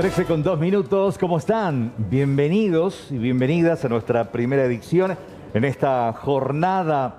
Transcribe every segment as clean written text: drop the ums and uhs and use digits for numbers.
13:02, ¿cómo están? Bienvenidos y bienvenidas a nuestra primera edición en esta jornada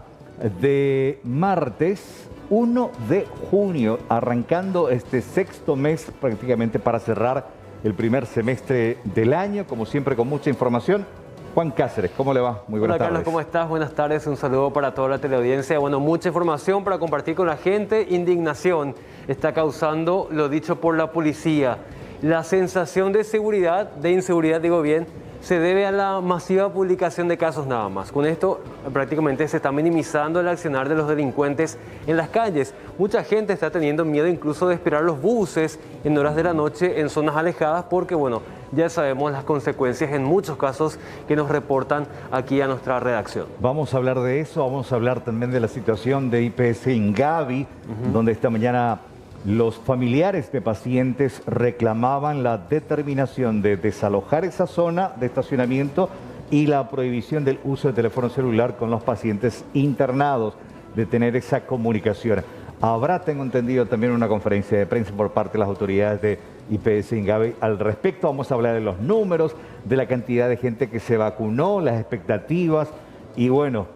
de martes 1 de junio, arrancando este sexto mes prácticamente para cerrar el primer semestre del año, como siempre con mucha información. Juan Cáceres, ¿cómo le va? Muy buenas tardes. Hola Carlos, ¿cómo estás? Buenas tardes, un saludo para toda la teleaudiencia. Bueno, mucha información para compartir con la gente. Indignación está causando lo dicho por la policía. La sensación de seguridad, de inseguridad, digo bien, se debe a la masiva publicación de casos nada más. Con esto prácticamente se está minimizando el accionar de los delincuentes en las calles. Mucha gente está teniendo miedo incluso de esperar los buses en horas de la noche en zonas alejadas porque, bueno, ya sabemos las consecuencias en muchos casos que nos reportan aquí a nuestra redacción. Vamos a hablar de eso, vamos a hablar también de la situación de IPS Ingavi, donde esta mañana los familiares de pacientes reclamaban la determinación de desalojar esa zona de estacionamiento y la prohibición del uso de teléfono celular con los pacientes internados, de tener esa comunicación. Habrá, tengo entendido, también una conferencia de prensa por parte de las autoridades de IPS Ingavi al respecto. Vamos a hablar de los números, de la cantidad de gente que se vacunó, las expectativas y bueno,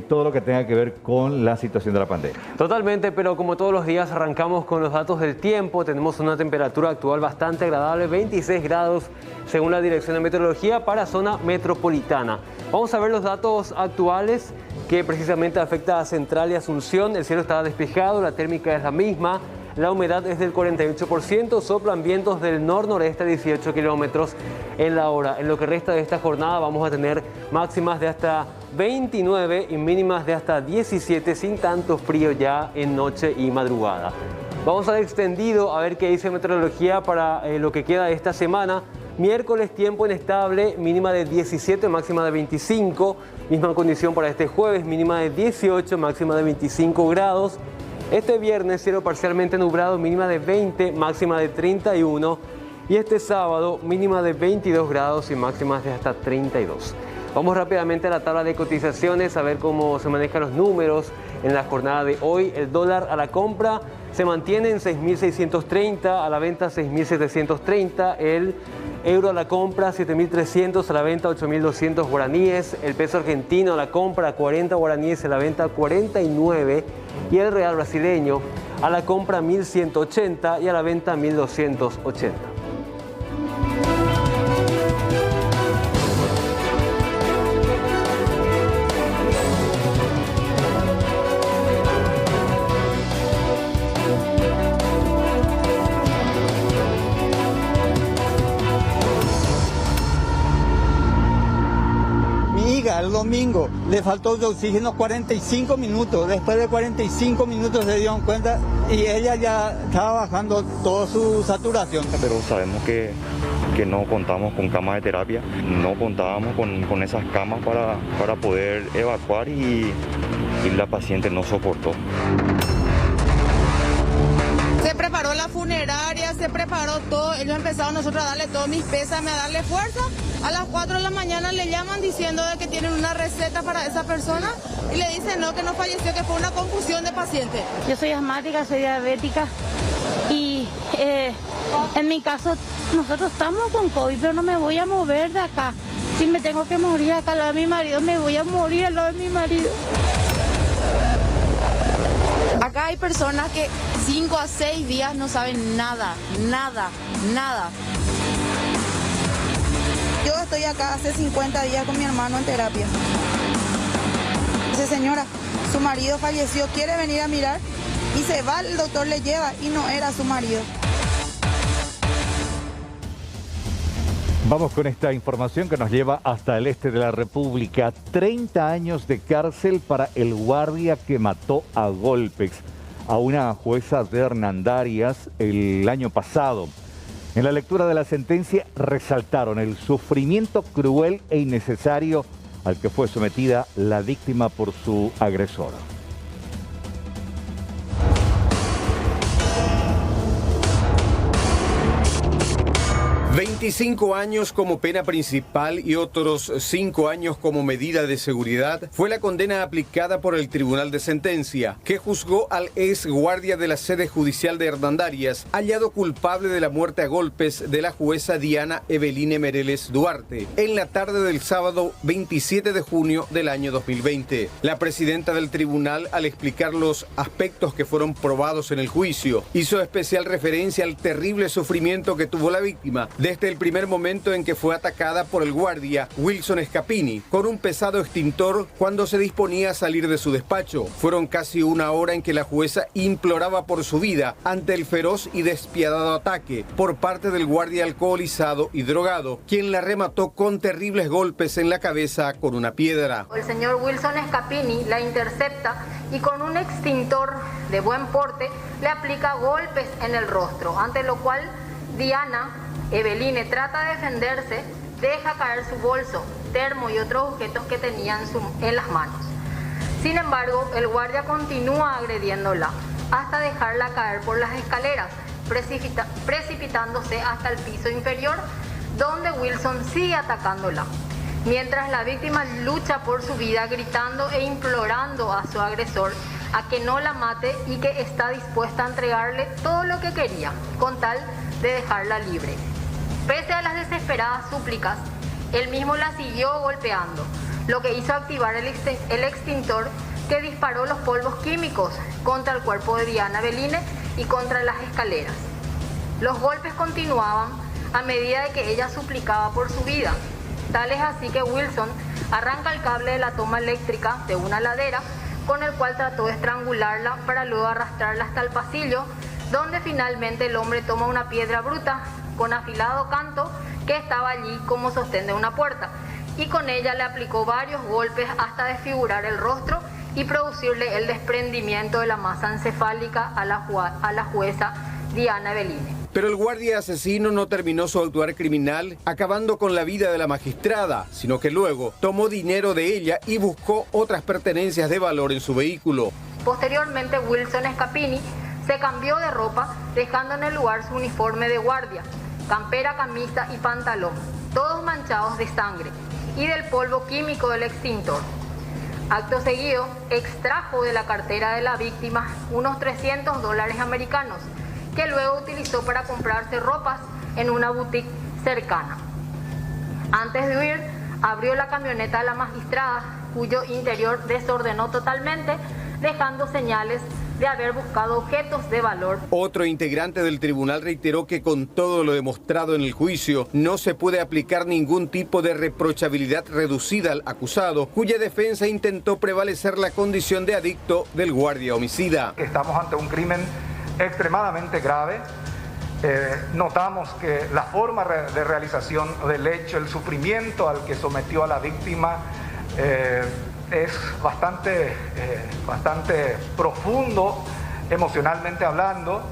todo lo que tenga que ver con la situación de la pandemia. Totalmente, pero como todos los días arrancamos con los datos del tiempo. Tenemos una temperatura actual bastante agradable, 26 grados según la Dirección de Meteorología para zona metropolitana. Vamos a ver los datos actuales que precisamente afecta a Central y Asunción. El cielo está despejado, la térmica es la misma. La humedad es del 48%, soplan vientos del nor-noreste a 18 kilómetros en la hora. En lo que resta de esta jornada vamos a tener máximas de hasta 29 y mínimas de hasta 17, sin tanto frío ya en noche y madrugada. Vamos al extendido a ver qué dice meteorología para lo que queda de esta semana. Miércoles, tiempo inestable, mínima de 17, máxima de 25. Misma condición para este jueves, mínima de 18, máxima de 25 grados. Este viernes, cielo parcialmente nublado, mínima de 20, máxima de 31. Y este sábado, mínima de 22 grados y máximas de hasta 32. Vamos rápidamente a la tabla de cotizaciones, a ver cómo se manejan los números en la jornada de hoy. El dólar a la compra se mantiene en 6.630, a la venta 6.730. El euro a la compra 7.300, a la venta 8.200 guaraníes. El peso argentino a la compra 40 guaraníes, a la venta 49. Y el real brasileño a la compra 1.180 y a la venta 1.280. El domingo le faltó de oxígeno 45 minutos, después de 45 minutos se dieron cuenta y ella ya estaba bajando toda su saturación. Pero sabemos que no contamos con camas de terapia, no contábamos con esas camas para poder evacuar y la paciente no soportó. Se preparó la funeraria, se preparó todo, ellos empezaron nosotros a darle todos mis pésames, a darle fuerza. A las 4 de la mañana le llaman diciendo de que tienen una receta para esa persona y le dicen no, que no falleció, que fue una confusión de paciente. Yo soy asmática, soy diabética y en mi caso nosotros estamos con COVID, pero no me voy a mover de acá. Si me tengo que morir acá al lado de mi marido, me voy a morir al lado de mi marido. Acá hay personas que 5 a 6 días no saben nada. Yo estoy acá hace 50 días con mi hermano en terapia. Dice, señora, su marido falleció, quiere venir a mirar y se va, el doctor le lleva y no era su marido. Vamos con esta información que nos lleva hasta el este de la República. 30 años de cárcel para el guardia que mató a golpes a una jueza de Hernandarias el año pasado. En la lectura de la sentencia resaltaron el sufrimiento cruel e innecesario al que fue sometida la víctima por su agresor. 25 años como pena principal y otros 5 años como medida de seguridad fue la condena aplicada por el Tribunal de Sentencia, que juzgó al ex guardia de la sede judicial de Hernandarias, hallado culpable de la muerte a golpes de la jueza Diana Eveline Mereles Duarte, en la tarde del sábado 27 de junio del año 2020. La presidenta del tribunal, al explicar los aspectos que fueron probados en el juicio, hizo especial referencia al terrible sufrimiento que tuvo la víctima desde el primer momento en que fue atacada por el guardia Wilson Scapini con un pesado extintor cuando se disponía a salir de su despacho. Fueron casi una hora en que la jueza imploraba por su vida ante el feroz y despiadado ataque por parte del guardia alcoholizado y drogado, quien la remató con terribles golpes en la cabeza con una piedra. El señor Wilson Scapini la intercepta y con un extintor de buen porte le aplica golpes en el rostro, ante lo cual Diana Eveline trata de defenderse, deja caer su bolso, termo y otros objetos que tenía en las manos. Sin embargo, el guardia continúa agrediéndola hasta dejarla caer por las escaleras, precipitándose hasta el piso inferior, donde Wilson sigue atacándola, mientras la víctima lucha por su vida gritando e implorando a su agresor a que no la mate y que está dispuesta a entregarle todo lo que quería, con tal de dejarla libre. Pese a las desesperadas súplicas, él mismo la siguió golpeando, lo que hizo activar el extintor que disparó los polvos químicos contra el cuerpo de Diana Eveline y contra las escaleras. Los golpes continuaban a medida de que ella suplicaba por su vida. Tal es así que Wilson arranca el cable de la toma eléctrica de una ladera, con el cual trató de estrangularla para luego arrastrarla hasta el pasillo, donde finalmente el hombre toma una piedra bruta con afilado canto que estaba allí como sostén de una puerta, y con ella le aplicó varios golpes hasta desfigurar el rostro y producirle el desprendimiento de la masa encefálica a la jueza Diana Eveline. Pero el guardia asesino no terminó su actuar criminal acabando con la vida de la magistrada, sino que luego tomó dinero de ella y buscó otras pertenencias de valor en su vehículo. Posteriormente, Wilson Scapini se cambió de ropa, dejando en el lugar su uniforme de guardia, campera, camisa y pantalón, todos manchados de sangre y del polvo químico del extintor. Acto seguido, extrajo de la cartera de la víctima unos $300 americanos, que luego utilizó para comprarse ropas en una boutique cercana. Antes de huir, abrió la camioneta de la magistrada, cuyo interior desordenó totalmente, dejando señales de haber buscado objetos de valor. Otro integrante del tribunal reiteró que con todo lo demostrado en el juicio no se puede aplicar ningún tipo de reprochabilidad reducida al acusado, cuya defensa intentó prevalecer la condición de adicto del guardia homicida. Estamos ante un crimen extremadamente grave. Notamos que la forma de realización del hecho, el sufrimiento al que sometió a la víctima es bastante profundo emocionalmente hablando.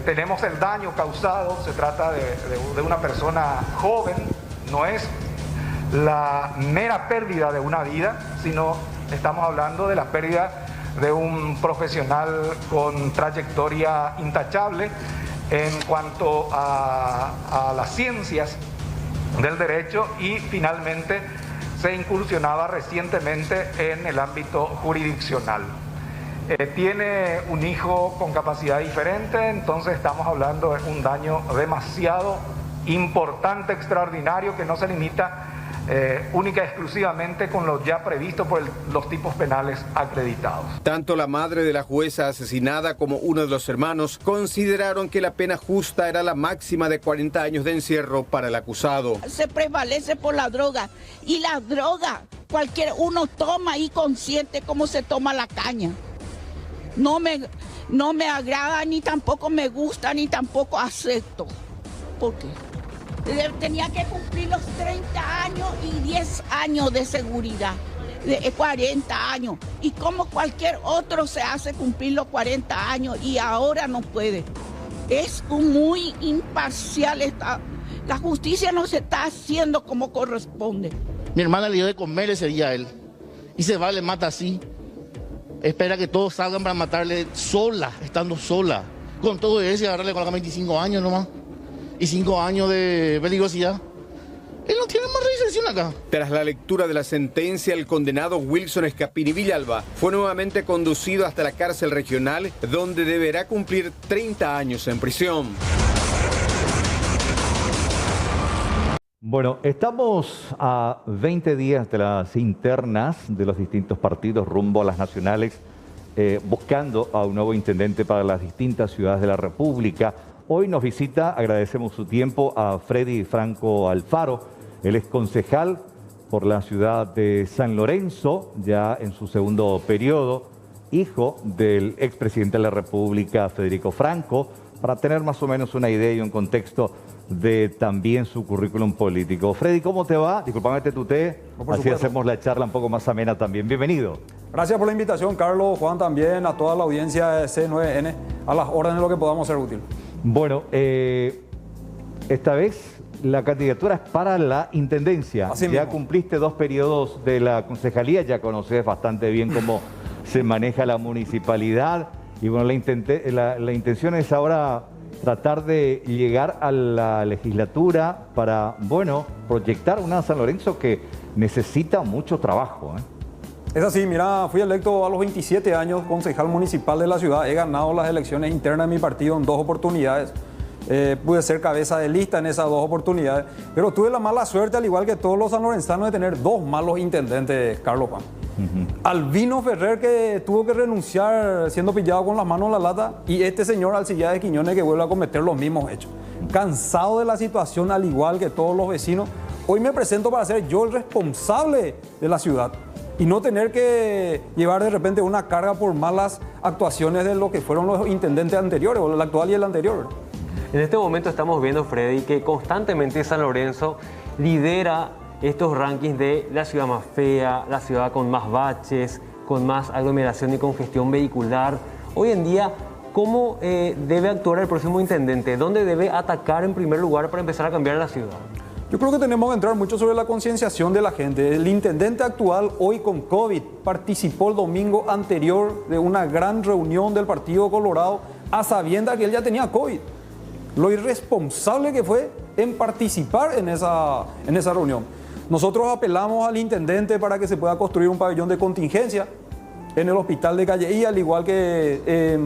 Tenemos el daño causado, se trata de una persona joven, no es la mera pérdida de una vida, sino estamos hablando de la pérdida de un profesional con trayectoria intachable en cuanto a las ciencias del derecho, y finalmente se incursionaba recientemente en el ámbito jurisdiccional. Tiene un hijo con capacidad diferente, entonces estamos hablando de un daño demasiado importante, extraordinario, que no se limita única y exclusivamente con lo ya previsto por los tipos penales acreditados. Tanto la madre de la jueza asesinada como uno de los hermanos consideraron que la pena justa era la máxima de 40 años de encierro para el acusado. Se prevalece por la droga, y la droga uno toma y consciente como se toma la caña. No me agrada, ni tampoco me gusta, ni tampoco acepto. ¿Por qué? Tenía que cumplir los 30 años y 10 años de seguridad, de 40 años. Y como cualquier otro se hace cumplir los 40 años y ahora no puede. Es muy imparcial. La justicia no se está haciendo como corresponde. Mi hermana le dio de comer ese día a él. Y se va, le mata así. Espera que todos salgan para matarle sola, estando sola. Con todo eso y agarrarle con 25 años nomás. y 5 años de peligrosidad. Él no tiene más reinserción acá. Tras la lectura de la sentencia, el condenado Wilson Escapini Villalba fue nuevamente conducido hasta la cárcel regional, donde deberá cumplir 30 años en prisión. Bueno, estamos a 20 días de las internas de los distintos partidos rumbo a las nacionales, buscando a un nuevo intendente para las distintas ciudades de la República. Hoy nos visita, agradecemos su tiempo, a Freddy Franco Alfaro. Él es concejal por la ciudad de San Lorenzo, ya en su segundo periodo, hijo del expresidente de la República, Federico Franco, para tener más o menos una idea y un contexto de también su currículum político. Freddy, ¿cómo te va? Disculpame, te tuteé, así hacemos la charla un poco más amena también. Bienvenido. Gracias por la invitación, Carlos, Juan, también, a toda la audiencia de C9N, a las órdenes de lo que podamos ser útil. Bueno, esta vez la candidatura es para la intendencia. Así ya mismo. cumpliste 2 periodos de la concejalía, ya conoces bastante bien cómo se maneja la municipalidad. Y bueno, la intención es ahora tratar de llegar a la legislatura para, bueno, proyectar una San Lorenzo que necesita mucho trabajo, ¿eh? Es así, mira, fui electo a los 27 años concejal municipal de la ciudad. He ganado las elecciones internas de mi partido en 2 oportunidades. Pude ser cabeza de lista en esas 2 oportunidades, pero tuve la mala suerte, al igual que todos los sanlorenzanos, de tener 2 malos intendentes, Carlos Juan. Albino Ferrer, que tuvo que renunciar siendo pillado con las manos en la lata, y este señor Alcibiades Quiñones, que vuelve a cometer los mismos hechos. Cansado de la situación, al igual que todos los vecinos, hoy me presento para ser yo el responsable de la ciudad y no tener que llevar de repente una carga por malas actuaciones de lo que fueron los intendentes anteriores, o el actual y el anterior. En este momento estamos viendo, Freddy, que constantemente San Lorenzo lidera estos rankings de la ciudad más fea, la ciudad con más baches, con más aglomeración y congestión vehicular. Hoy en día, ¿cómo debe actuar el próximo intendente? ¿Dónde debe atacar en primer lugar para empezar a cambiar la ciudad? Yo creo que tenemos que entrar mucho sobre la concienciación de la gente. El intendente actual, hoy con COVID, participó el domingo anterior de una gran reunión del Partido Colorado a sabiendas que él ya tenía COVID. Lo irresponsable que fue en participar en esa reunión. Nosotros apelamos al intendente para que se pueda construir un pabellón de contingencia en el hospital de Calleí, al igual que,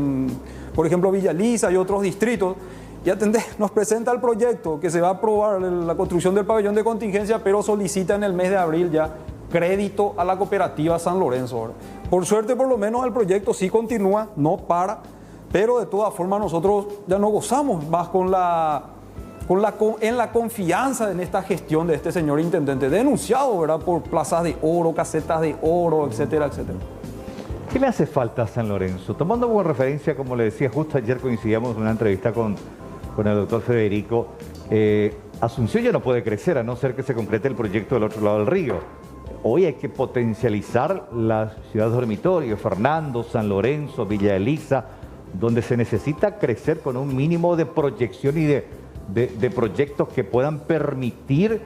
por ejemplo, Villa Elisa y otros distritos. Y nos presenta el proyecto que se va a aprobar la construcción del pabellón de contingencia, pero solicita en el mes de abril ya crédito a la cooperativa San Lorenzo. Por suerte, por lo menos, el proyecto sí continúa, no para, pero de todas formas nosotros ya no gozamos más en la confianza en esta gestión de este señor intendente, denunciado, ¿verdad?, por plazas de oro, casetas de oro, etcétera, etcétera. ¿Qué le hace falta a San Lorenzo? Tomando como referencia, como le decía, justo ayer coincidíamos en una entrevista con el doctor Federico, Asunción ya no puede crecer a no ser que se concrete el proyecto del otro lado del río. Hoy hay que potencializar las ciudades dormitorio, Fernando, San Lorenzo, Villa Elisa, donde se necesita crecer con un mínimo de proyección y de proyectos que puedan permitir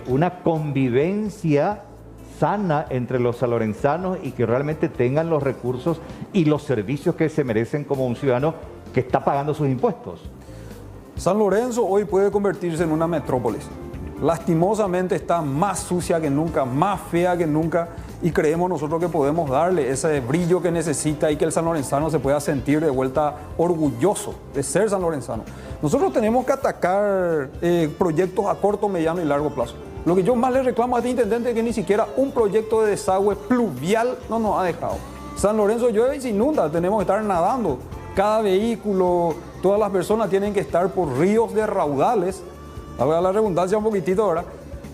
una convivencia sana entre los sanlorenzanos y que realmente tengan los recursos y los servicios que se merecen como un ciudadano que está pagando sus impuestos. San Lorenzo hoy puede convertirse en una metrópolis. Lastimosamente está más sucia que nunca, más fea que nunca, y creemos nosotros que podemos darle ese brillo que necesita y que el sanlorenzano se pueda sentir de vuelta orgulloso de ser sanlorenzano. Nosotros tenemos que atacar proyectos a corto, mediano y largo plazo. Lo que yo más le reclamo a este intendente es que ni siquiera un proyecto de desagüe pluvial no nos ha dejado. San Lorenzo llueve y se inunda, tenemos que estar nadando. Cada vehículo, todas las personas tienen que estar por ríos de raudales, valga la redundancia un poquitito, ¿verdad?,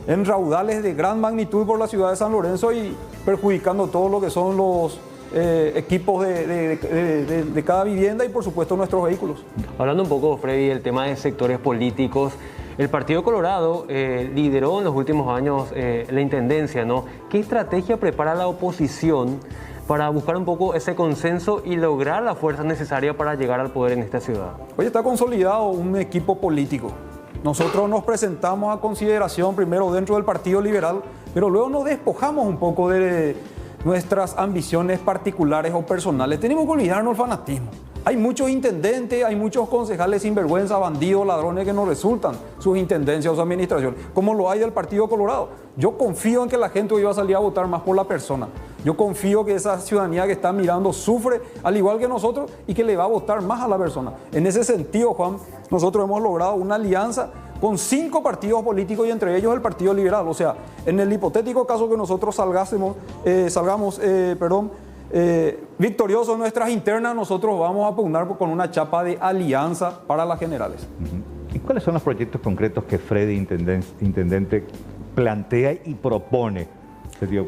en raudales de gran magnitud por la ciudad de San Lorenzo y perjudicando todo lo que son los equipos de cada vivienda y por supuesto nuestros vehículos. Hablando un poco, Freddy, del tema de sectores políticos, el Partido Colorado lideró en los últimos años la intendencia, ¿no? ¿Qué estrategia prepara la oposición para buscar un poco ese consenso y lograr la fuerza necesaria para llegar al poder en esta ciudad? Hoy está consolidado un equipo político. Nosotros nos presentamos a consideración primero dentro del Partido Liberal, pero luego nos despojamos un poco de nuestras ambiciones particulares o personales. Tenemos que olvidarnos del fanatismo. Hay muchos intendentes, hay muchos concejales sinvergüenza, bandidos, ladrones que no resultan sus intendencias o su administración, como lo hay del Partido Colorado. Yo confío en que la gente hoy va a salir a votar más por la persona. Yo confío que esa ciudadanía que está mirando sufre al igual que nosotros y que le va a votar más a la persona. En ese sentido, Juan, nosotros hemos logrado una alianza con 5 partidos políticos y entre ellos el Partido Liberal. O sea, en el hipotético caso que nosotros salgamos victoriosos en nuestras internas, nosotros vamos a pugnar con una chapa de alianza para las generales. ¿Y cuáles son los proyectos concretos que Freddy, intendente, plantea y propone?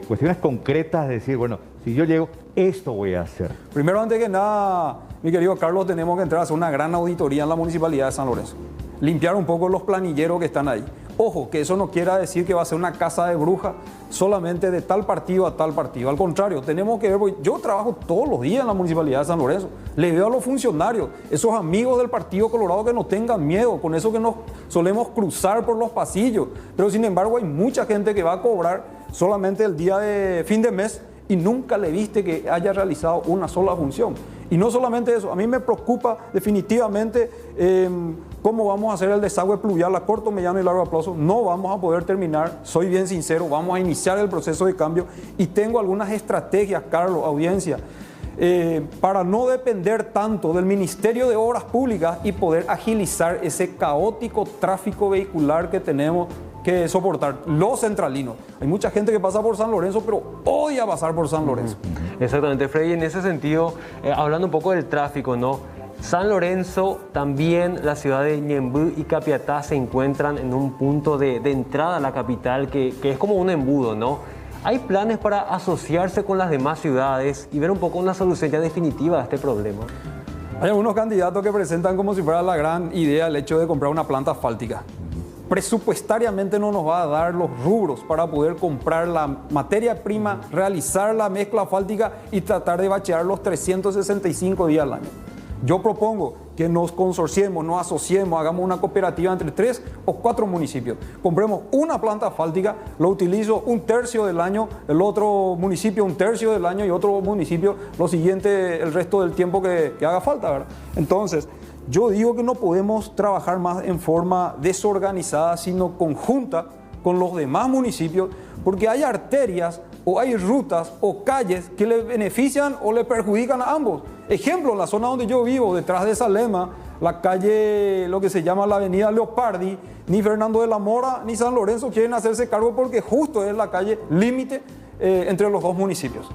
Cuestiones concretas de decir, bueno, si yo llego, esto voy a hacer. Primero, antes que nada, mi querido Carlos, tenemos que entrar a hacer una gran auditoría en la Municipalidad de San Lorenzo. Limpiar un poco los planilleros que están ahí. Ojo, que eso no quiera decir que va a ser una casa de brujas solamente de tal partido a tal partido. Al contrario, tenemos que ver, porque yo trabajo todos los días en la Municipalidad de San Lorenzo. Le veo a los funcionarios, esos amigos del Partido Colorado, que no tengan miedo, con eso que nos solemos cruzar por los pasillos. Pero sin embargo hay mucha gente que va a cobrar solamente el día de fin de mes y nunca le viste que haya realizado una sola función. Y no solamente eso, a mí me preocupa definitivamente cómo vamos a hacer el desagüe pluvial a corto, mediano y largo plazo. No vamos a poder terminar, soy bien sincero, vamos a iniciar el proceso de cambio y tengo algunas estrategias, Carlos, audiencia, para no depender tanto del Ministerio de Obras Públicas y poder agilizar ese caótico tráfico vehicular que tenemos que soportar los centralinos. Hay mucha gente que pasa por San Lorenzo, pero odia pasar por San Lorenzo. Exactamente, Freddy, en ese sentido, hablando un poco del tráfico, ¿no? San Lorenzo, también la ciudad de Ñemby y Capiatá se encuentran en un punto de entrada a la capital que es como un embudo, ¿no? ¿Hay planes para asociarse con las demás ciudades y ver un poco una solución ya definitiva a este problema? Hay algunos candidatos que presentan como si fuera la gran idea el hecho de comprar una planta asfáltica. Presupuestariamente no nos va a dar los rubros para poder comprar la materia prima, realizar la mezcla asfáltica y tratar de bachear los 365 días al año. Yo propongo que nos consorciemos, nos asociemos, hagamos una cooperativa entre 3 o 4 municipios. Compremos una planta asfáltica, lo utilizo un tercio del año, el otro municipio un tercio del año y otro municipio lo siguiente, el resto del tiempo que haga falta, ¿verdad? Entonces, yo digo que no podemos trabajar más en forma desorganizada, sino conjunta con los demás municipios, porque hay arterias o hay rutas o calles que le benefician o le perjudican a ambos. Ejemplo, la zona donde yo vivo, detrás de Salema, la calle, lo que se llama la avenida Leopardi, ni Fernando de la Mora ni San Lorenzo quieren hacerse cargo porque justo es la calle límite entre los dos municipios.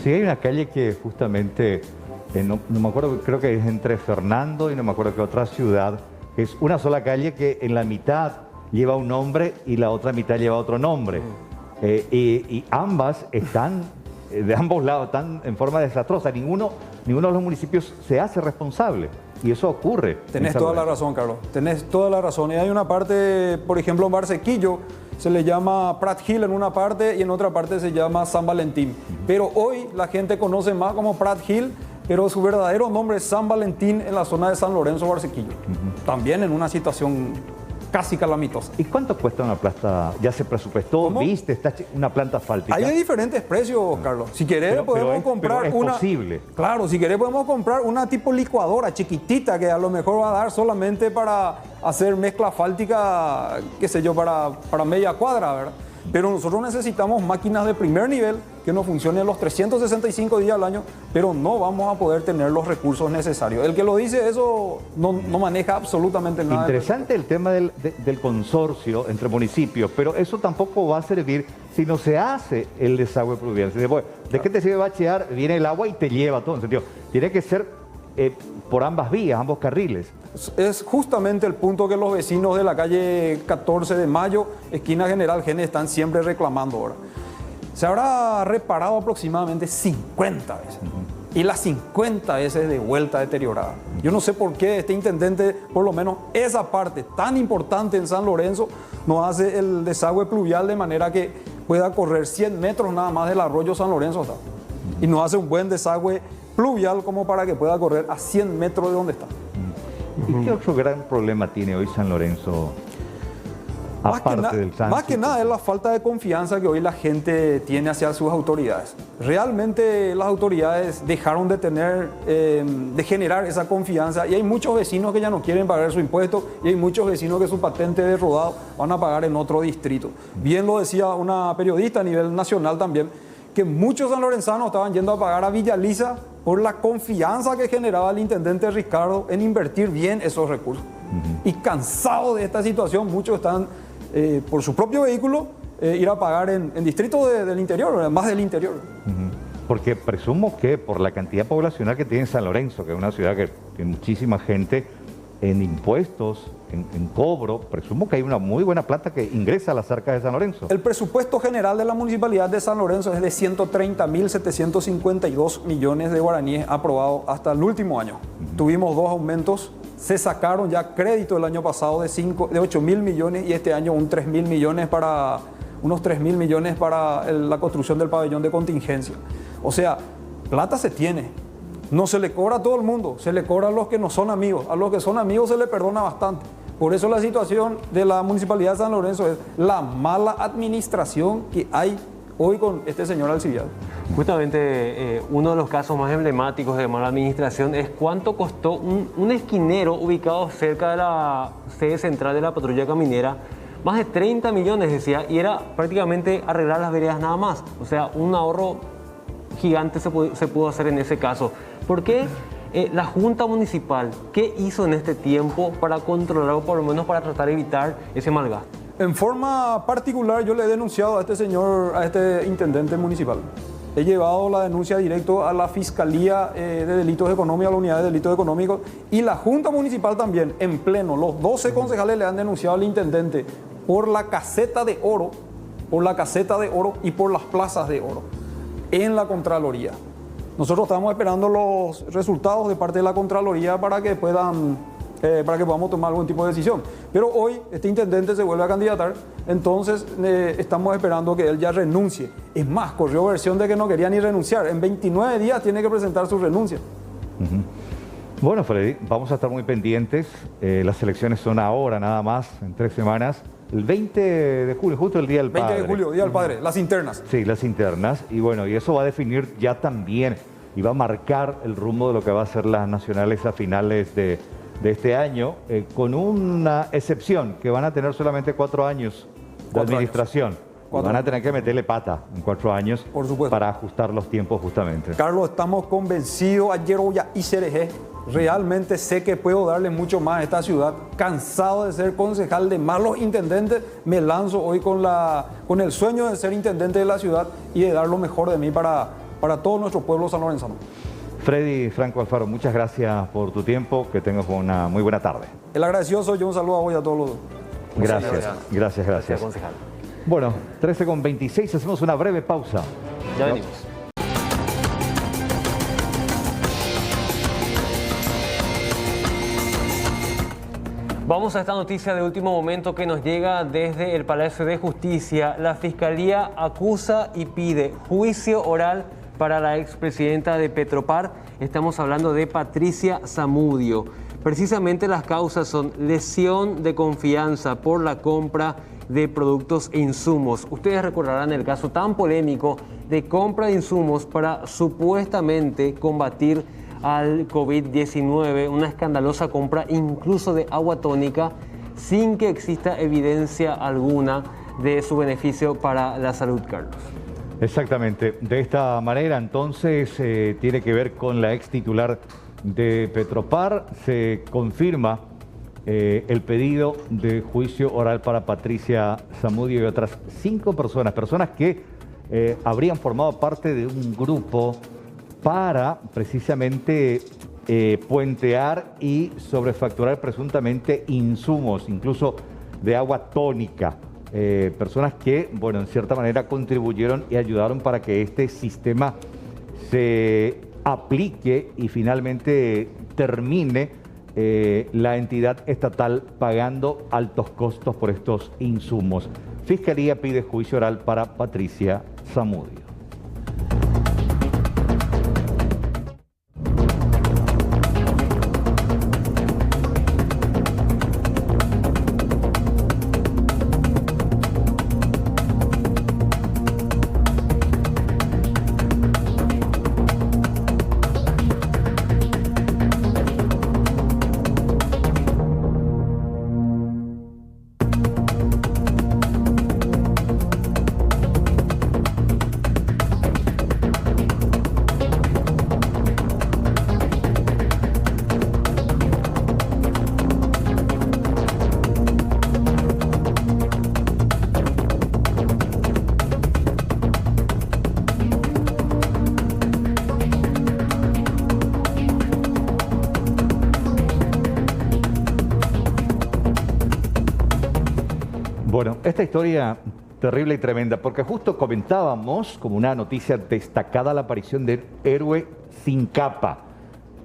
Sí, hay una calle que justamente... no me acuerdo, creo que es entre Fernando y no me acuerdo qué otra ciudad. Es una sola calle que en la mitad lleva un nombre y la otra mitad lleva otro nombre. Y ambas están, de ambos lados, están en forma desastrosa. Ninguno de los municipios se hace responsable. Y eso ocurre. Tenés toda la razón, Carlos. Tenés toda la razón. Y hay una parte, por ejemplo, en Barsequillo, se le llama Prat Hill en una parte y en otra parte se llama San Valentín. Pero hoy la gente conoce más como Prat Hill, pero su verdadero nombre es San Valentín en la zona de San Lorenzo, Barsequillo. También en una situación casi calamitosa. ¿Y cuánto cuesta una planta? ¿Ya se presupuestó? ¿Cómo? ¿Viste? Está una planta asfáltica. Hay de diferentes precios, Carlos. Si querés podemos comprar es una... posible. Claro, si querés podemos comprar una tipo licuadora chiquitita que a lo mejor va a dar solamente para hacer mezcla asfáltica, qué sé yo, para media cuadra, ¿verdad? Pero nosotros necesitamos máquinas de primer nivel que nos funcionen los 365 días al año, pero no vamos a poder tener los recursos necesarios. El que lo dice eso no maneja absolutamente nada. Interesante el tema del consorcio entre municipios, pero eso tampoco va a servir si no se hace el desagüe pluvial. ¿De qué te sirve bachear? Viene el agua y te lleva todo. En sentido, tiene que ser por ambas vías, ambos carriles. Es justamente el punto que los vecinos de la calle 14 de Mayo, esquina General Genes, están siempre reclamando ahora. Se habrá reparado aproximadamente 50 veces. Y las 50 veces de vuelta deteriorada. Yo no sé por qué este intendente, por lo menos esa parte tan importante en San Lorenzo, no hace el desagüe pluvial de manera que pueda correr 100 metros nada más del arroyo San Lorenzo hasta. Y no hace un buen desagüe pluvial como para que pueda correr a 100 metros de donde está. ¿Y qué otro gran problema tiene hoy San Lorenzo? aparte del tránsito. Más que nada es la falta de confianza que hoy la gente tiene hacia sus autoridades. Realmente las autoridades dejaron de generar esa confianza y hay muchos vecinos que ya no quieren pagar su impuesto y hay muchos vecinos que su patente de rodado van a pagar en otro distrito. Bien lo decía una periodista a nivel nacional también, que muchos sanlorenzanos estaban yendo a pagar a Villa Lisa por la confianza que generaba el intendente Riscardo en invertir bien esos recursos. Y cansados de esta situación, muchos están por su propio vehículo ir a pagar en distritos del interior, más del interior. Porque presumo que por la cantidad poblacional que tiene San Lorenzo, que es una ciudad que tiene muchísima gente, en impuestos, en cobro, presumo que hay una muy buena plata que ingresa a las arcas de San Lorenzo. El presupuesto general de la Municipalidad de San Lorenzo es de 130.752 millones de guaraníes aprobados hasta el último año. Tuvimos 2 aumentos, se sacaron ya crédito el año pasado de 8.000 millones y este año unos 3.000 millones para la construcción del pabellón de contingencia. O sea, plata se tiene. No se le cobra a todo el mundo, se le cobra a los que no son amigos. A los que son amigos se le perdona bastante. Por eso la situación de la Municipalidad de San Lorenzo es la mala administración que hay hoy con este señor Alcibiades. Justamente uno de los casos más emblemáticos de mala administración es cuánto costó un esquinero ubicado cerca de la sede central de la patrulla caminera. Más de 30 millones decía, y era prácticamente arreglar las veredas nada más. O sea, un ahorro gigante se pudo hacer en ese caso. ¿Por qué la Junta Municipal, qué hizo en este tiempo para controlar o por lo menos para tratar de evitar ese mal gasto? En forma particular yo le he denunciado a este señor, a este intendente municipal. He llevado la denuncia directo a la Fiscalía de Delitos Económicos, a la Unidad de Delitos Económicos y la Junta Municipal también, en pleno. Los 12 concejales le han denunciado al intendente por la caseta de oro y por las plazas de oro en la Contraloría. Nosotros estamos esperando los resultados de parte de la Contraloría para que podamos tomar algún tipo de decisión. Pero hoy este intendente se vuelve a candidatar, entonces estamos esperando que él ya renuncie. Es más, corrió versión de que no quería ni renunciar. En 29 días tiene que presentar su renuncia. Bueno, Freddy, vamos a estar muy pendientes. Las elecciones son ahora nada más, en 3 semanas. El 20 de julio, justo el Día del Padre. 20 de julio, Día del Padre, las internas. Sí, las internas. Y bueno, y eso va a definir ya también y va a marcar el rumbo de lo que va a ser las nacionales a finales de este año, con una excepción, que van a tener solamente 4 años de administración. Van a tener que meterle pata en 4 años, por supuesto, para ajustar los tiempos justamente. Carlos, estamos convencidos, ayer hoy y Cereje, realmente sé que puedo darle mucho más a esta ciudad. Cansado de ser concejal de malos intendentes, me lanzo hoy con el sueño de ser intendente de la ciudad y de dar lo mejor de mí para todo nuestro pueblo sanlorenzano. Freddy Franco Alfaro, muchas gracias por tu tiempo, que tengas una muy buena tarde. El agradecido soy yo, un saludo hoy a todos los... Gracias. Concejal. Bueno, 13:26, hacemos una breve pausa. Ya venimos. Vamos a esta noticia de último momento que nos llega desde el Palacio de Justicia. La Fiscalía acusa y pide juicio oral para la expresidenta de Petropar. Estamos hablando de Patricia Zamudio. Precisamente las causas son lesión de confianza por la compra de productos e insumos. Ustedes recordarán el caso tan polémico de compra de insumos para supuestamente combatir al COVID-19, una escandalosa compra incluso de agua tónica sin que exista evidencia alguna de su beneficio para la salud, Carlos. Exactamente. De esta manera, entonces, tiene que ver con la ex titular de Petropar. Se confirma el pedido de juicio oral para Patricia Zamudio y otras 5 personas que habrían formado parte de un grupo para precisamente puentear y sobrefacturar presuntamente insumos, incluso de agua tónica. Personas que, bueno, en cierta manera contribuyeron y ayudaron para que este sistema se aplique y finalmente termine la entidad estatal pagando altos costos por estos insumos. Fiscalía pide juicio oral para Patricia Zamudio. Bueno, esta historia terrible y tremenda, porque justo comentábamos como una noticia destacada la aparición del héroe sin capa,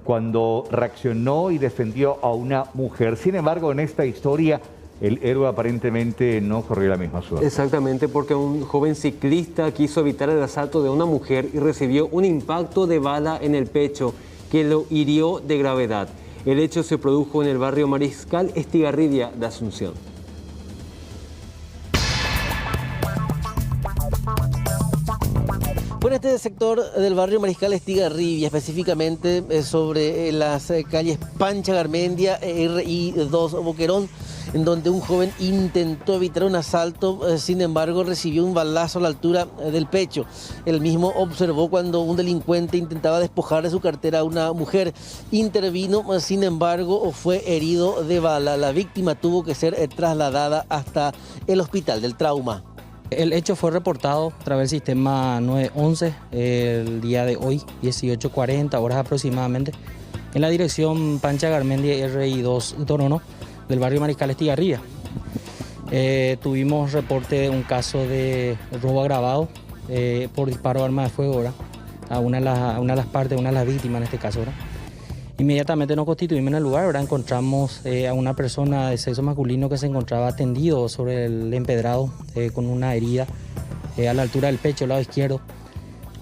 cuando reaccionó y defendió a una mujer. Sin embargo, en esta historia, el héroe aparentemente no corrió la misma suerte. Exactamente, porque un joven ciclista quiso evitar el asalto de una mujer y recibió un impacto de bala en el pecho que lo hirió de gravedad. El hecho se produjo en el barrio Mariscal Estigarribia de Asunción. Bueno, este sector del barrio Mariscal Estigarribia, específicamente sobre las calles Pancha Garmendia e RI2 Boquerón, en donde un joven intentó evitar un asalto, sin embargo recibió un balazo a la altura del pecho. Él mismo observó cuando un delincuente intentaba despojar de su cartera a una mujer. Intervino, sin embargo, fue herido de bala. La víctima tuvo que ser trasladada hasta el Hospital del Trauma. El hecho fue reportado a través del sistema 911 el día de hoy, 18:40 horas aproximadamente, en la dirección Pancha Garmendia RI2 Torono del barrio Mariscal Estigarribia. Tuvimos reporte de un caso de robo agravado por disparo de arma de fuego, ¿verdad? A una de las partes, una de las víctimas en este caso, ¿verdad? Inmediatamente nos constituimos en el lugar, ¿verdad? Encontramos a una persona de sexo masculino que se encontraba tendido sobre el empedrado con una herida a la altura del pecho, lado izquierdo,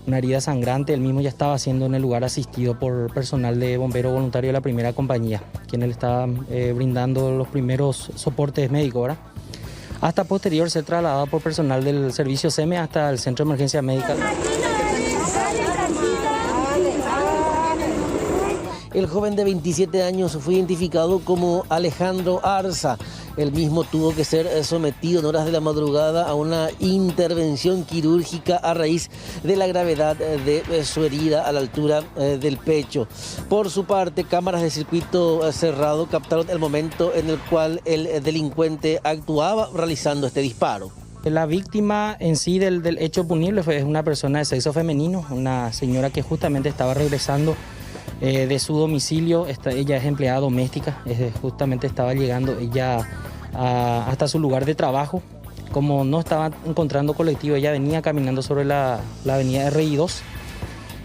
una herida sangrante. Él mismo ya estaba siendo en el lugar asistido por personal de bombero voluntario de la primera compañía, quienes le estaban brindando los primeros soportes médicos, ¿verdad? Hasta posterior ser trasladado por personal del servicio SEME hasta el Centro de Emergencia Médica. El joven de 27 años fue identificado como Alejandro Arza. Él mismo tuvo que ser sometido en horas de la madrugada a una intervención quirúrgica a raíz de la gravedad de su herida a la altura del pecho. Por su parte, cámaras de circuito cerrado captaron el momento en el cual el delincuente actuaba realizando este disparo. La víctima en sí del hecho punible es una persona de sexo femenino, una señora que justamente estaba regresando de su domicilio. Ella es empleada doméstica, justamente estaba llegando ella hasta su lugar de trabajo. Como no estaba encontrando colectivo, ella venía caminando sobre la avenida RI2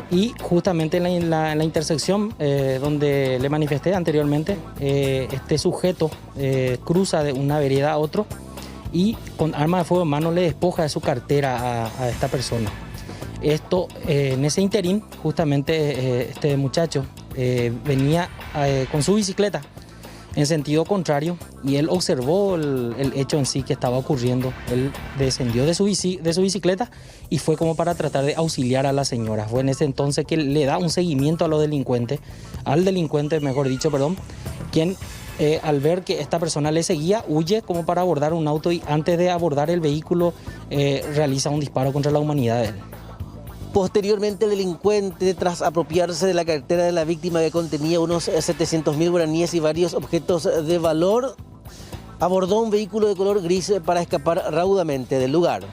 y justamente en la intersección donde le manifesté anteriormente, este sujeto cruza de una vereda a otro y con arma de fuego en mano le despoja de su cartera a esta persona. Esto, en ese interín, justamente este muchacho venía con su bicicleta en sentido contrario y él observó el hecho en sí que estaba ocurriendo. Él descendió de su bicicleta y fue como para tratar de auxiliar a la señora. Fue en ese entonces que le da un seguimiento al delincuente, quien al ver que esta persona le seguía, huye como para abordar un auto y antes de abordar el vehículo realiza un disparo contra la humanidad de él. Posteriormente, el delincuente, tras apropiarse de la cartera de la víctima que contenía unos 700.000 guaraníes y varios objetos de valor, abordó un vehículo de color gris para escapar raudamente del lugar.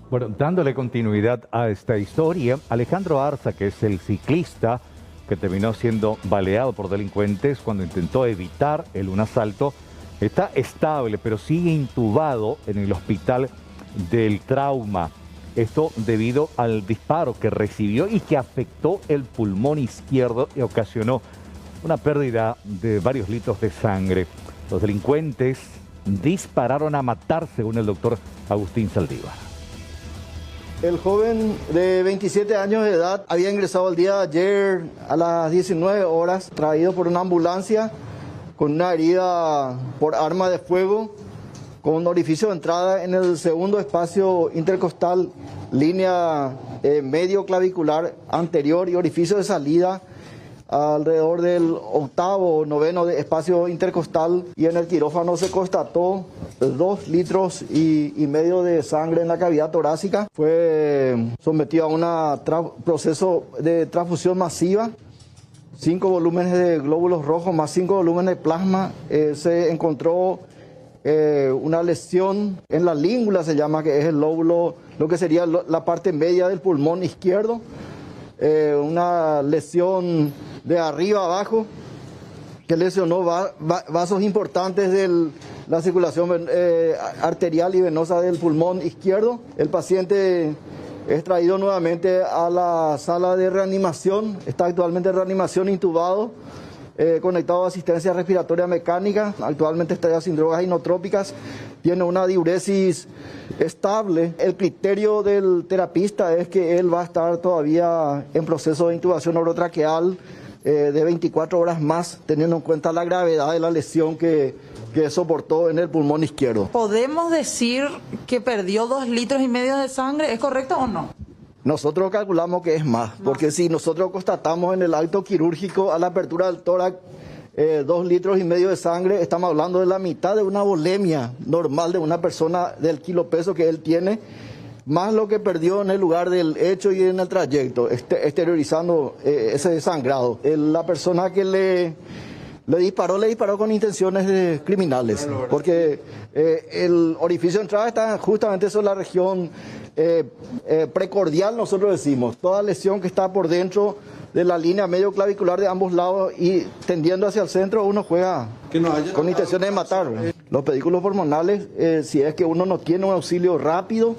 Bueno, dándole continuidad a esta historia, Alejandro Arza, que es el ciclista que terminó siendo baleado por delincuentes cuando intentó evitar un asalto, está estable, pero sigue intubado en el Hospital del Trauma. Esto debido al disparo que recibió y que afectó el pulmón izquierdo y ocasionó una pérdida de varios litros de sangre. Los delincuentes dispararon a matar, según el doctor Agustín Saldívar. El joven de 27 años de edad había ingresado el día de ayer a las 19 horas, traído por una ambulancia con una herida por arma de fuego, con un orificio de entrada en el segundo espacio intercostal, línea medio clavicular anterior y orificio de salida alrededor del octavo o noveno de espacio intercostal, y en el quirófano se constató 2,5 litros de sangre en la cavidad torácica. Fue sometido a un proceso de transfusión masiva, 5 volúmenes de glóbulos rojos más 5 volúmenes de plasma. Se encontró una lesión en la língula, se llama, que es el lóbulo, lo que sería la parte media del pulmón izquierdo. una lesión de arriba abajo que lesionó vasos importantes de la circulación arterial y venosa del pulmón izquierdo. El paciente es traído nuevamente a la sala de reanimación, está actualmente en reanimación intubado, conectado a asistencia respiratoria mecánica, actualmente está sin drogas inotrópicas, tiene una diuresis estable. El criterio del terapista es que él va a estar todavía en proceso de intubación orotraqueal de 24 horas más, teniendo en cuenta la gravedad de la lesión que soportó en el pulmón izquierdo. ¿Podemos decir que perdió 2,5 litros de sangre? ¿Es correcto o no? Nosotros calculamos que es más, porque si nosotros constatamos en el acto quirúrgico a la apertura del tórax 2,5 litros de sangre, estamos hablando de la mitad de una volemia normal de una persona del kilopeso que él tiene, más lo que perdió en el lugar del hecho y en el trayecto, exteriorizando ese sangrado. La persona que le disparó con intenciones criminales, porque el orificio de entrada está justamente sobre la región precordial, nosotros decimos, toda lesión que está por dentro de la línea medio clavicular de ambos lados y tendiendo hacia el centro, uno juega con intenciones de matar. Los pedículos pulmonales, si es que uno no tiene un auxilio rápido,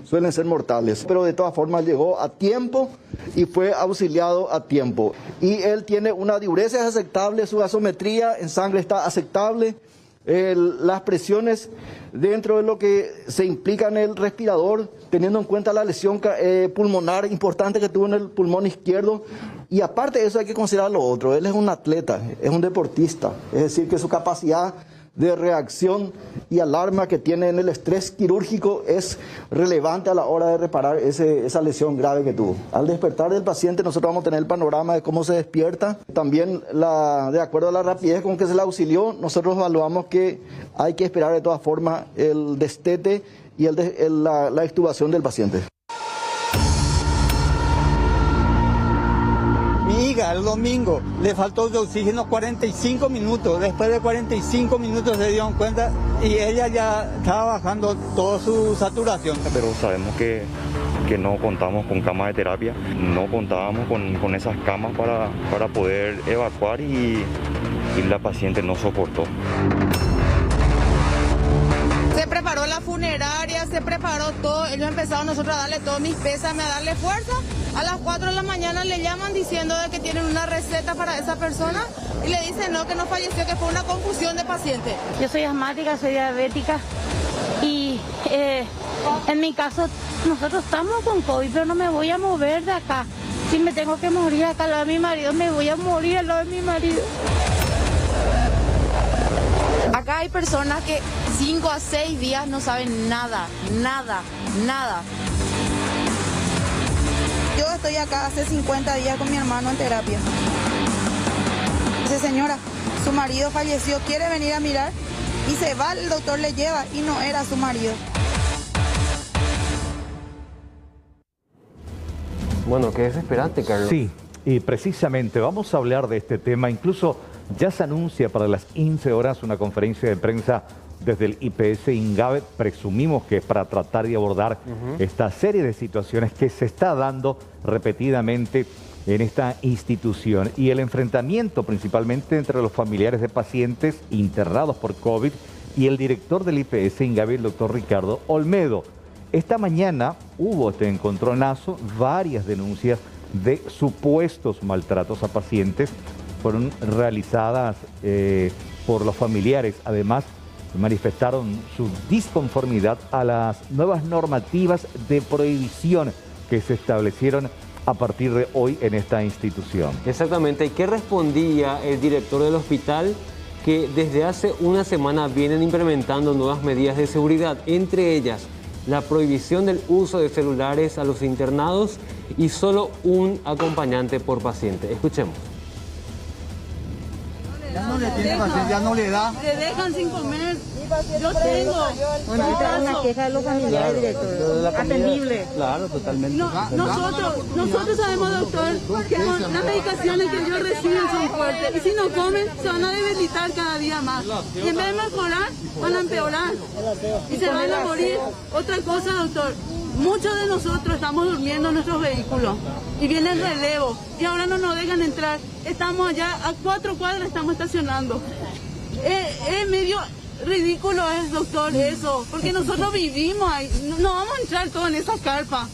suelen ser mortales, pero de todas formas llegó a tiempo y fue auxiliado a tiempo. Y él tiene una diuresis aceptable, su gasometría en sangre está aceptable, las presiones dentro de lo que se implica en el respirador, teniendo en cuenta la lesión pulmonar importante que tuvo en el pulmón izquierdo. Y aparte de eso hay que considerar lo otro, él es un atleta, es un deportista, es decir que su capacidad de reacción y alarma que tiene en el estrés quirúrgico es relevante a la hora de reparar esa lesión grave que tuvo. Al despertar del paciente nosotros vamos a tener el panorama de cómo se despierta. También de acuerdo a la rapidez con que se le auxilió, nosotros evaluamos que hay que esperar de todas formas el destete y la extubación del paciente. Mi hija el domingo le faltó de oxígeno 45 minutos. Después de 45 minutos se dieron cuenta y ella ya estaba bajando toda su saturación. Pero sabemos que no contamos con camas de terapia, no contábamos con esas camas para poder evacuar y la paciente no soportó. Se preparó la funeraria, se preparó todo, ellos empezaron nosotros a darle todos mis pésames, a darle fuerza. A las 4 de la mañana le llaman diciendo de que tienen una receta para esa persona y le dicen no, que no falleció, que fue una confusión de paciente. Yo soy asmática, soy diabética y en mi caso nosotros estamos con COVID, pero no me voy a mover de acá. Si me tengo que morir acá al lado de mi marido, me voy a morir al lado de mi marido. Acá hay personas que 5 a 6 días no saben nada. Yo estoy acá hace 50 días con mi hermano en terapia. Dice, señora, su marido falleció, quiere venir a mirar y se va, el doctor le lleva y no era su marido. Bueno, qué desesperante, Carlos. Sí, y precisamente vamos a hablar de este tema. Incluso ya se anuncia para las 15 horas una conferencia de prensa desde el IPS INGAVE. Presumimos que es para tratar de abordar esta serie de situaciones que se está dando repetidamente en esta institución y el enfrentamiento principalmente entre los familiares de pacientes internados por COVID y el director del IPS INGAVE, el doctor Ricardo Olmedo. Esta mañana hubo este encontronazo, varias denuncias de supuestos maltratos a pacientes fueron realizadas por los familiares. Además, manifestaron su disconformidad a las nuevas normativas de prohibición que se establecieron a partir de hoy en esta institución. Exactamente. ¿Y qué respondía el director del hospital? Que desde hace una semana vienen implementando nuevas medidas de seguridad, entre ellas la prohibición del uso de celulares a los internados y solo un acompañante por paciente. Escuchemos. Ya no le tiene paciencia, ya no le da. Le dejan sin comer. Yo tengo. Bueno, esta es una queja de los familiares, director. Atendible. Claro, totalmente. Nosotros sabemos, doctor, que con las medicaciones que ellos reciben son fuertes. Y si no comen, se van a debilitar cada día más. Y en vez de mejorar, van a empeorar. Y se van a morir. Otra cosa, doctor. muchos de nosotros estamos durmiendo en nuestros vehículos y viene el relevo y ahora no nos dejan entrar. Estamos allá a 4 cuadras, estamos estacionando. Es medio ridículo, doctor, eso, porque nosotros vivimos ahí. No vamos a entrar todos en esa carpa.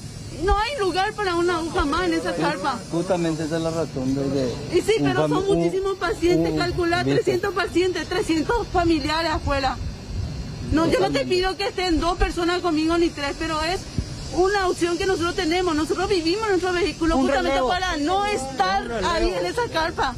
No hay lugar para una aguja más en esa carpa. Justamente esa es la razón de... Y sí, pero son muchísimos pacientes, calcular 300 pacientes, 300 familiares afuera. No, yo no te pido que estén 2 personas conmigo ni 3, pero es una opción que nosotros tenemos. Nosotros vivimos en nuestro vehículo justamente para no estar ahí en esa carpa.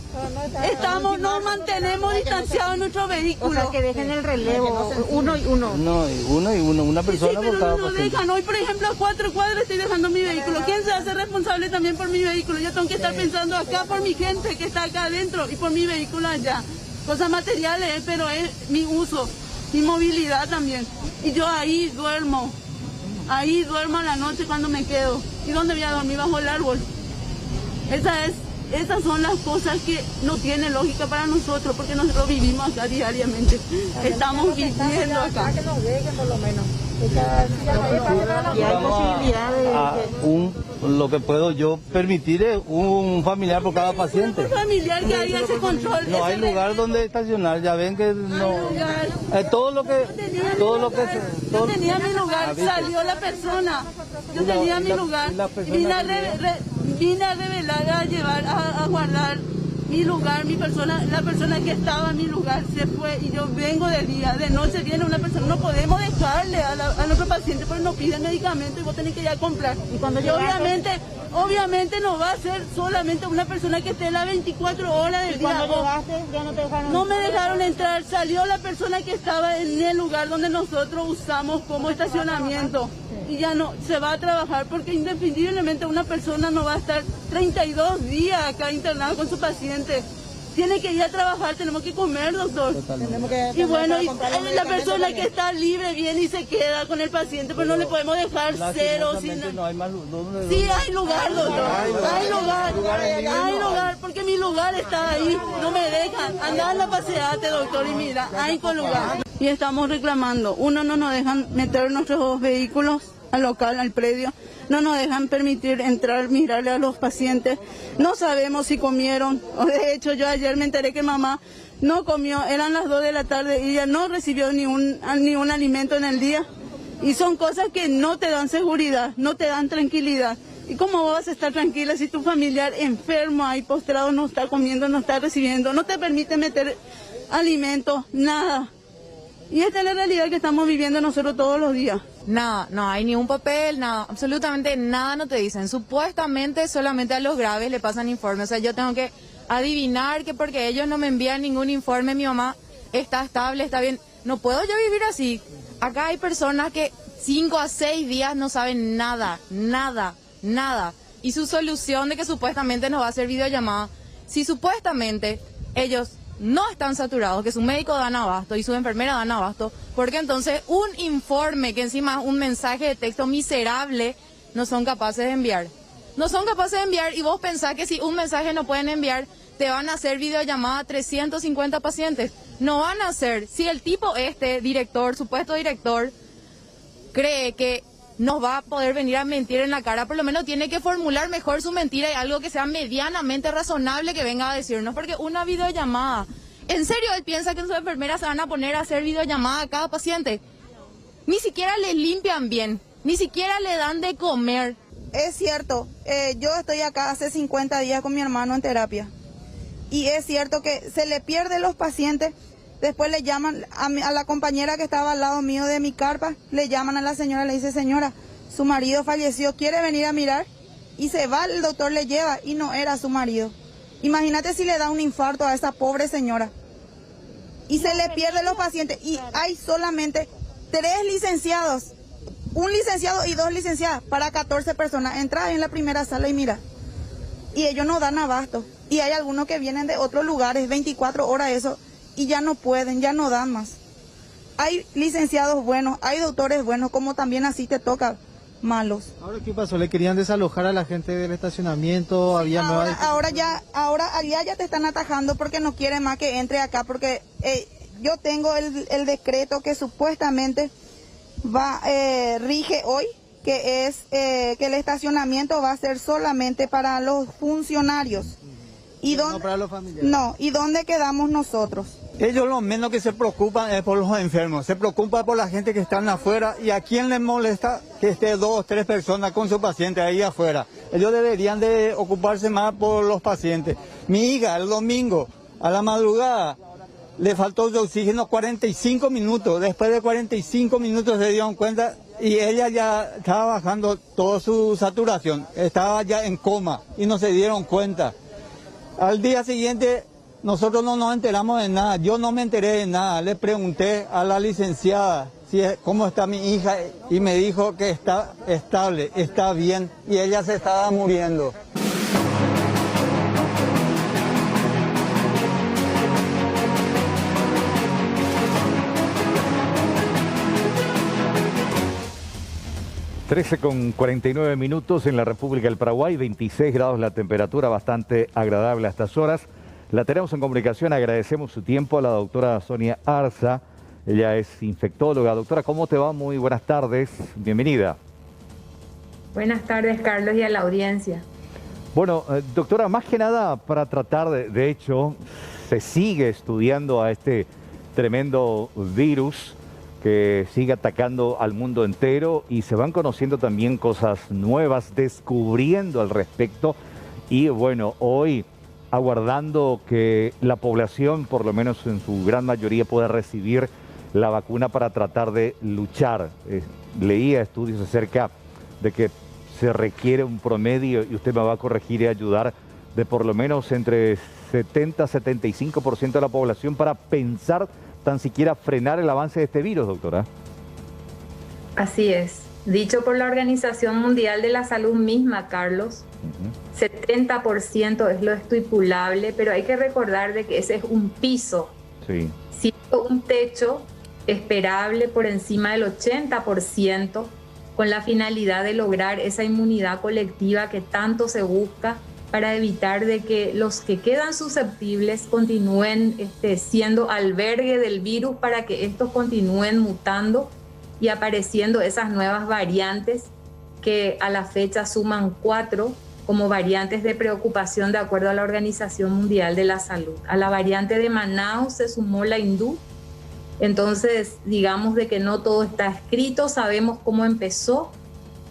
Nos mantenemos distanciados en nuestro vehículo. O sea, que dejen el relevo, uno y uno. No, uno y uno, una persona por cada paciente. Dejan. Hoy, por ejemplo, a 4 cuadras estoy dejando mi vehículo. ¿Quién se hace responsable también por mi vehículo? Yo tengo que estar pensando acá por mi gente que está acá adentro y por mi vehículo allá. Cosas materiales, pero es mi uso, mi movilidad también. Y yo ahí duermo a la noche cuando me quedo. ¿Y dónde voy a dormir? Bajo el árbol. Esas son las cosas que no tienen lógica para nosotros, porque nosotros vivimos acá diariamente. Estamos viviendo acá. Que nos dejen por lo menos. Y hay posibilidad de... lo que puedo yo permitir es un familiar por cada paciente. Un familiar que haya ese control. No hay lugar donde estacionar, ya ven que no... todo lo que... Yo tenía mi lugar, salió la persona. Yo tenía mi lugar. Vine a revelar, a guardar mi lugar, la persona que estaba en mi lugar se fue y yo vengo de día, de noche viene una persona, no podemos dejarle a nuestro paciente porque nos piden medicamentos y vos tenés que ir a comprar. Y cuando obviamente no va a ser solamente una persona que esté las 24 horas del día. Cuando llegaste, ya no te dejaron. No me dejaron entrar, salió la persona que estaba en el lugar donde nosotros usamos como estacionamiento. Y ya no se va a trabajar porque indefectiblemente una persona no va a estar 32 días acá internada con su paciente. Tiene que ir a trabajar, tenemos que comer, doctor. Y bueno, la persona que está libre viene y se queda con el paciente, pero no le podemos dejar cero. Sí, hay lugar, doctor. Hay lugar, porque mi lugar está ahí. No me dejan. Andá a la paseate, doctor, y mira, hay con lugar. Y estamos reclamando. Uno, no nos dejan meter nuestros vehículos al local, al predio, no nos dejan permitir entrar, mirarle a los pacientes, no sabemos si comieron, de hecho yo ayer me enteré que mamá no comió, eran las 2 de la tarde y ella no recibió ni un alimento en el día, y son cosas que no te dan seguridad, no te dan tranquilidad. ¿Y cómo vas a estar tranquila si tu familiar enfermo ahí postrado no está comiendo, no está recibiendo, no te permite meter alimentos, nada? Y esta es la realidad que estamos viviendo nosotros todos los días. Nada, no hay ni un papel, nada, absolutamente nada no te dicen. Supuestamente solamente a los graves le pasan informes. O sea, yo tengo que adivinar que porque ellos no me envían ningún informe, mi mamá está estable, está bien. No puedo yo vivir así. Acá hay personas que 5 a 6 días no saben nada. Y su solución de que supuestamente nos va a hacer videollamada, si supuestamente ellos no están saturados, que su médico dan abasto y su enfermera dan abasto, porque entonces un informe, que encima es un mensaje de texto miserable, no son capaces de enviar. No son capaces de enviar y vos pensás que si un mensaje no pueden enviar, te van a hacer videollamada a 350 pacientes. No van a hacer. Si el tipo supuesto director, cree que nos va a poder venir a mentir en la cara, por lo menos tiene que formular mejor su mentira y algo que sea medianamente razonable que venga a decirnos, porque una videollamada, ¿en serio él piensa que sus enfermeras se van a poner a hacer videollamada a cada paciente? Ni siquiera le limpian bien, ni siquiera le dan de comer. Es cierto, yo estoy acá hace 50 días con mi hermano en terapia y es cierto que se le pierden los pacientes. Después le llaman a la compañera que estaba al lado mío de mi carpa, le llaman a la señora, le dice: señora, su marido falleció, ¿quiere venir a mirar? Y se va, el doctor le lleva y no era su marido. Imagínate si le da un infarto a esa pobre señora. Y se le pierden los pacientes y hay solamente 3 licenciados, un licenciado y 2 licenciadas para 14 personas. Entra en la primera sala y mira. Y ellos no dan abasto. Y hay algunos que vienen de otros lugares, 24 horas eso. Y ya no pueden, ya no dan más. Hay licenciados buenos, hay doctores buenos, como también así te toca malos. ¿Ahora qué pasó? ¿Le querían desalojar a la gente del estacionamiento? Sí, ahora allá ya te están atajando porque no quieren más que entre acá, porque yo tengo el decreto que supuestamente rige hoy, que es que el estacionamiento va a ser solamente para los funcionarios. ¿Y dónde, no para los familiares? No, ¿y dónde quedamos nosotros? Ellos lo menos que se preocupan es por los enfermos, se preocupan por la gente que están afuera. ¿Y a quién les molesta que esté 2 o 3 personas con su paciente ahí afuera? Ellos deberían de ocuparse más por los pacientes. Mi hija el domingo a la madrugada le faltó de oxígeno 45 minutos. Después de 45 minutos se dieron cuenta y ella ya estaba bajando toda su saturación. Estaba ya en coma y no se dieron cuenta. Al día siguiente nosotros no nos enteramos de nada. Yo no me enteré de nada. Le pregunté a la licenciada cómo está mi hija y me dijo que está estable, está bien y ella se estaba muriendo. con 49 minutos en la República del Paraguay, 26 grados la temperatura, bastante agradable a estas horas. La tenemos en comunicación, agradecemos su tiempo a la doctora Sonia Arza, ella es infectóloga. Doctora, ¿cómo te va? Muy buenas tardes, bienvenida. Buenas tardes, Carlos, y a la audiencia. Bueno, doctora, más que nada para tratar, de hecho, se sigue estudiando a este tremendo virus que sigue atacando al mundo entero y se van conociendo también cosas nuevas, descubriendo al respecto y bueno, hoy aguardando que la población, por lo menos en su gran mayoría, pueda recibir la vacuna para tratar de luchar. Leía estudios acerca de que se requiere un promedio, y usted me va a corregir y ayudar, de por lo menos entre 70-75% de la población para pensar tan siquiera frenar el avance de este virus, doctora. Así es. Dicho por la Organización Mundial de la Salud misma, Carlos, 70% es lo estipulable, pero hay que recordar de que ese es un piso. Sí. Siendo un techo esperable por encima del 80%, con la finalidad de lograr esa inmunidad colectiva que tanto se busca para evitar de que los que quedan susceptibles continúen siendo albergue del virus, para que estos continúen mutando y apareciendo esas nuevas variantes que a la fecha suman 4 como variantes de preocupación de acuerdo a la Organización Mundial de la Salud. A la variante de Manaus se sumó la hindú. Entonces, digamos de que no todo está escrito, sabemos cómo empezó,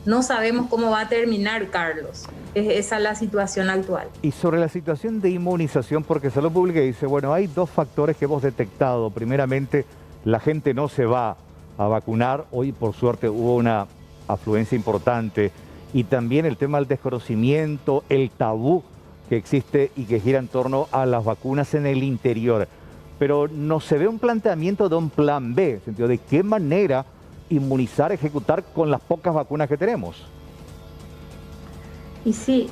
no sabemos cómo va a terminar, Carlos. Esa es la situación actual. Y sobre la situación de inmunización, porque Salud Pública dice, bueno, hay 2 factores que hemos detectado. Primeramente, la gente no se va a vacunar. Hoy, por suerte, hubo una afluencia importante. Y también el tema del desconocimiento, el tabú que existe y que gira en torno a las vacunas en el interior. Pero no se ve un planteamiento de un plan B, en el sentido de qué manera inmunizar, ejecutar con las pocas vacunas que tenemos. Y sí,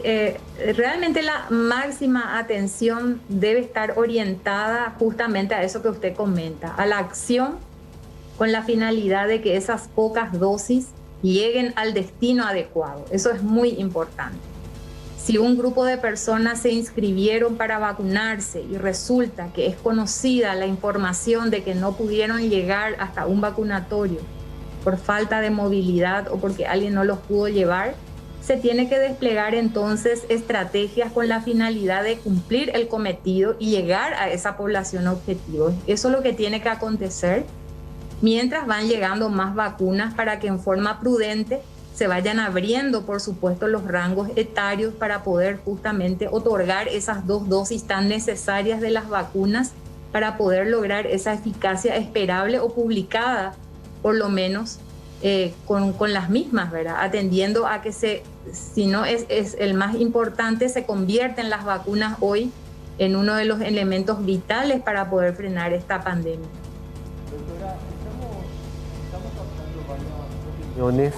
realmente la máxima atención debe estar orientada justamente a eso que usted comenta, a la acción con la finalidad de que esas pocas dosis lleguen al destino adecuado. Eso es muy importante. Si un grupo de personas se inscribieron para vacunarse y resulta que es conocida la información de que no pudieron llegar hasta un vacunatorio por falta de movilidad o porque alguien no los pudo llevar, se tiene que desplegar entonces estrategias con la finalidad de cumplir el cometido y llegar a esa población objetivo. Eso es lo que tiene que acontecer mientras van llegando más vacunas, para que en forma prudente se vayan abriendo, por supuesto, los rangos etarios para poder justamente otorgar esas 2 dosis tan necesarias de las vacunas para poder lograr esa eficacia esperable o publicada, por lo menos, con las mismas, ¿verdad? Atendiendo a que si no es el más importante, se convierten las vacunas hoy en uno de los elementos vitales para poder frenar esta pandemia. Doctora,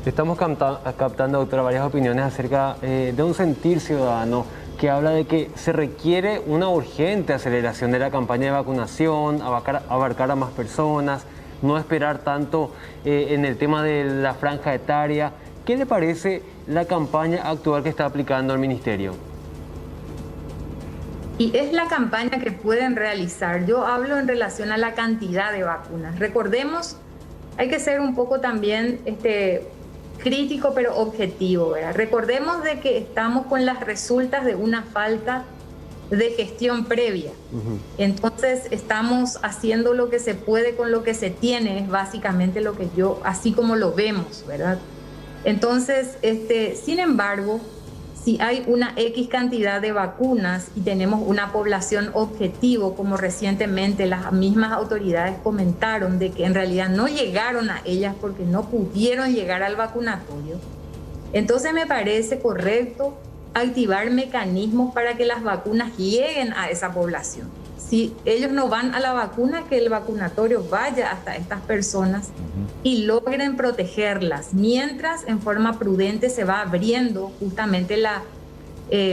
estamos captando, doctora, varias opiniones acerca de un sentir ciudadano que habla de que se requiere una urgente aceleración de la campaña de vacunación, abarcar a más personas, no esperar tanto en el tema de la franja etaria. ¿Qué le parece la campaña actual que está aplicando el Ministerio? Y es la campaña que pueden realizar. Yo hablo en relación a la cantidad de vacunas. Recordemos, hay que ser un poco también crítico pero objetivo, ¿verdad? Recordemos de que estamos con las resultas de una falta de gestión previa. Entonces estamos haciendo lo que se puede con lo que se tiene, es básicamente lo que así como lo vemos, ¿verdad? Entonces, sin embargo, si hay una X cantidad de vacunas y tenemos una población objetivo, como recientemente las mismas autoridades comentaron, de que en realidad no llegaron a ellas porque no pudieron llegar al vacunatorio, entonces me parece correcto activar mecanismos para que las vacunas lleguen a esa población. Si ellos no van a la vacuna, que el vacunatorio vaya hasta estas personas y logren protegerlas, mientras en forma prudente se va abriendo justamente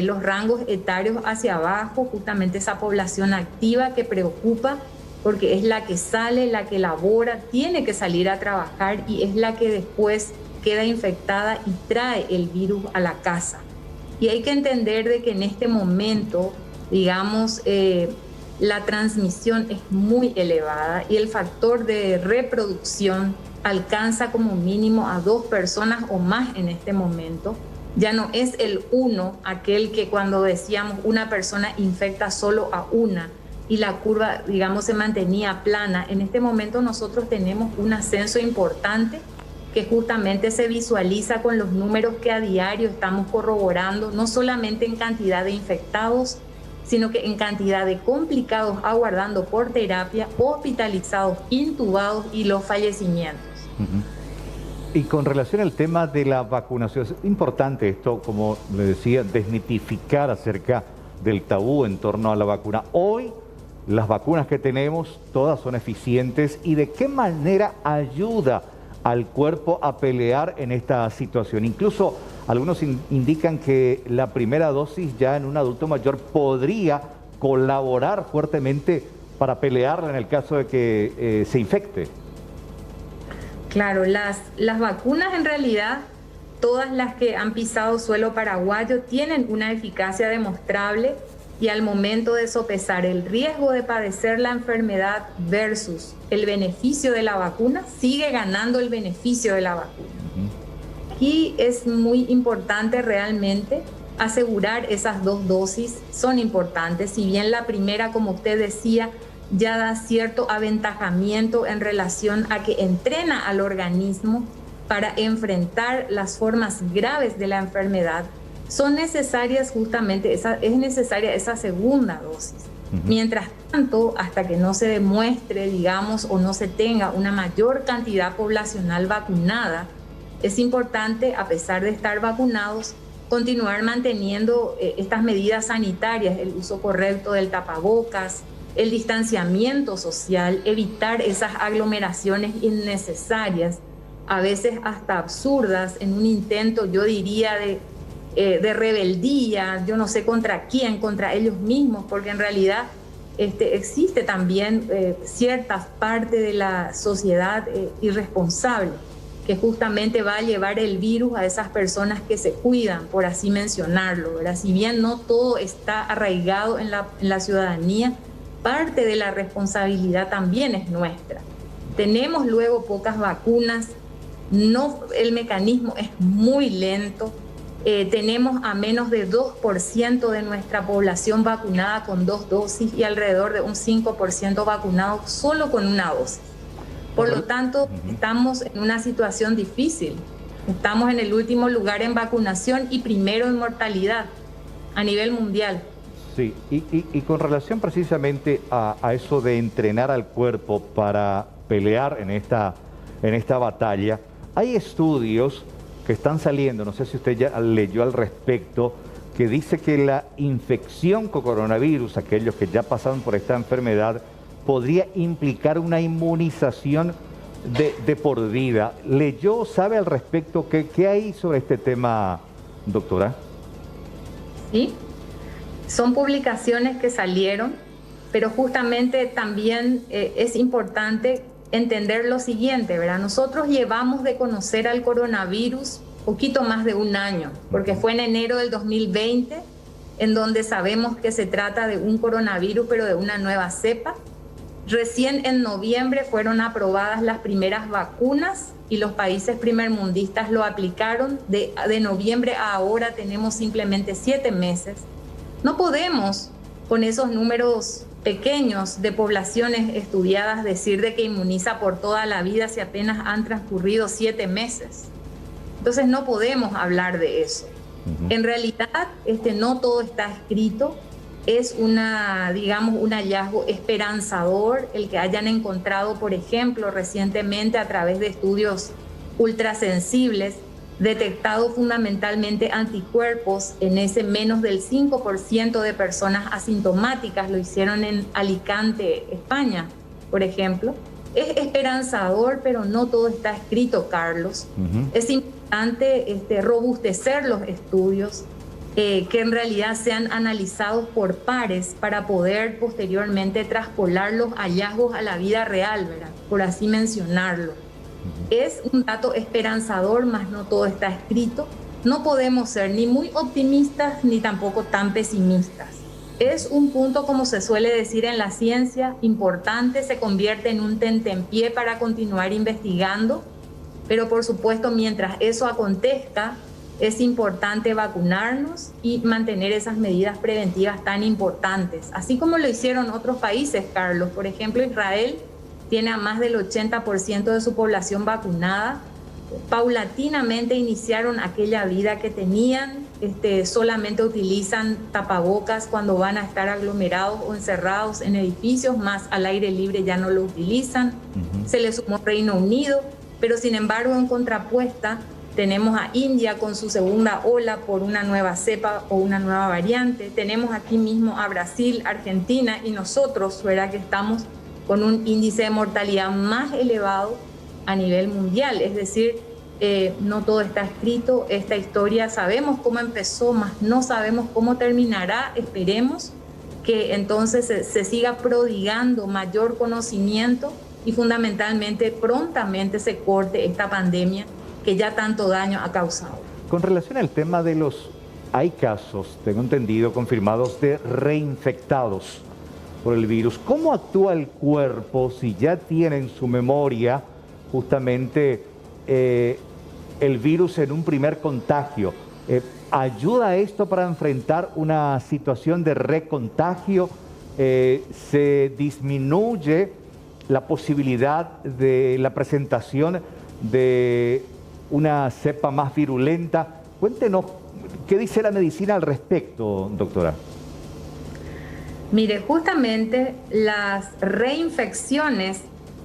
los rangos etarios hacia abajo, justamente esa población activa que preocupa, porque es la que sale, la que labora, tiene que salir a trabajar y es la que después queda infectada y trae el virus a la casa. Y hay que entender de que en este momento, digamos, la transmisión es muy elevada y el factor de reproducción alcanza como mínimo a 2 personas o más en este momento. Ya no es el 1, aquel que cuando decíamos una persona infecta solo a una y la curva, digamos, se mantenía plana. En este momento nosotros tenemos un ascenso importante que justamente se visualiza con los números que a diario estamos corroborando, no solamente en cantidad de infectados, sino que en cantidad de complicados aguardando por terapia, hospitalizados, intubados y los fallecimientos. Y con relación al tema de la vacunación, es importante esto, como le decía, desmitificar acerca del tabú en torno a la vacuna. Hoy las vacunas que tenemos, todas son eficientes. ¿Y de qué manera ayuda al cuerpo a pelear en esta situación? Incluso algunos indican que la primera dosis ya en un adulto mayor podría colaborar fuertemente para pelearla en el caso de que se infecte. Claro, las vacunas en realidad, todas las que han pisado suelo paraguayo, tienen una eficacia demostrable y al momento de sopesar el riesgo de padecer la enfermedad versus el beneficio de la vacuna, sigue ganando el beneficio de la vacuna. Aquí es muy importante realmente asegurar esas 2 dosis, son importantes. Si bien la primera, como usted decía, ya da cierto aventajamiento en relación a que entrena al organismo para enfrentar las formas graves de la enfermedad, son necesarias justamente, es necesaria esa segunda dosis. Mientras tanto, hasta que no se demuestre, digamos, o no se tenga una mayor cantidad poblacional vacunada, es importante, a pesar de estar vacunados, continuar manteniendo estas medidas sanitarias, el uso correcto del tapabocas, el distanciamiento social, evitar esas aglomeraciones innecesarias, a veces hasta absurdas, en un intento, yo diría, de rebeldía, yo no sé contra quién, contra ellos mismos, porque en realidad existe también cierta parte de la sociedad irresponsable que justamente va a llevar el virus a esas personas que se cuidan, por así mencionarlo, ¿verdad? Si bien no todo está arraigado en la ciudadanía, parte de la responsabilidad también es nuestra. Tenemos luego pocas vacunas, el mecanismo es muy lento, tenemos a menos de 2% de nuestra población vacunada con 2 dosis y alrededor de un 5% vacunado solo con una dosis. Por lo tanto, estamos en una situación difícil. Estamos en el último lugar en vacunación y primero en mortalidad a nivel mundial. Sí, y con relación precisamente a eso de entrenar al cuerpo para pelear en esta batalla, hay estudios que están saliendo, no sé si usted ya leyó al respecto, que dice que la infección con coronavirus, aquellos que ya pasaron por esta enfermedad, podría implicar una inmunización de por vida. ¿Leyó, sabe al respecto qué hay sobre este tema, doctora? Sí, son publicaciones que salieron, pero justamente también es importante entender lo siguiente, ¿verdad? Nosotros llevamos de conocer al coronavirus poquito más de un año, porque fue en enero del 2020, en donde sabemos que se trata de un coronavirus, pero de una nueva cepa. Recién en noviembre fueron aprobadas las primeras vacunas y los países primermundistas lo aplicaron. De noviembre a ahora tenemos simplemente 7 meses. No podemos, con esos números pequeños de poblaciones estudiadas, decir de que inmuniza por toda la vida si apenas han transcurrido 7 meses. Entonces no podemos hablar de eso. En realidad, no todo está escrito. Es un hallazgo esperanzador el que hayan encontrado, por ejemplo, recientemente a través de estudios ultrasensibles, detectado fundamentalmente anticuerpos en ese menos del 5% de personas asintomáticas. Lo hicieron en Alicante, España, por ejemplo. Es esperanzador, pero no todo está escrito, Carlos. Es importante robustecer los estudios, que en realidad sean analizados por pares para poder posteriormente traspolar los hallazgos a la vida real, ¿verdad? Por así mencionarlo. Es un dato esperanzador, mas no todo está escrito. No podemos ser ni muy optimistas ni tampoco tan pesimistas. Es un punto, como se suele decir en la ciencia, importante, se convierte en un tentempié para continuar investigando, pero por supuesto mientras eso acontezca, es importante vacunarnos y mantener esas medidas preventivas tan importantes, así como lo hicieron otros países, Carlos. Por ejemplo, Israel tiene a más del 80% de su población vacunada. Paulatinamente iniciaron aquella vida que tenían, solamente utilizan tapabocas cuando van a estar aglomerados o encerrados en edificios, más al aire libre ya no lo utilizan. Se le sumó Reino Unido, pero sin embargo en contrapuesta tenemos a India con su segunda ola por una nueva cepa o una nueva variante. Tenemos aquí mismo a Brasil, Argentina y nosotros, ¿verdad?, que estamos con un índice de mortalidad más elevado a nivel mundial. Es decir, no todo está escrito. Esta historia sabemos cómo empezó, mas no sabemos cómo terminará. Esperemos que entonces se siga prodigando mayor conocimiento y fundamentalmente prontamente se corte esta pandemia que ya tanto daño ha causado. Con relación al tema de hay casos, tengo entendido, confirmados de reinfectados por el virus. ¿Cómo actúa el cuerpo si ya tiene en su memoria justamente el virus en un primer contagio? ¿Ayuda esto para enfrentar una situación de recontagio? ¿Se disminuye la posibilidad de la presentación de una cepa más virulenta? Cuéntenos, ¿qué dice la medicina al respecto, doctora? Mire, justamente las reinfecciones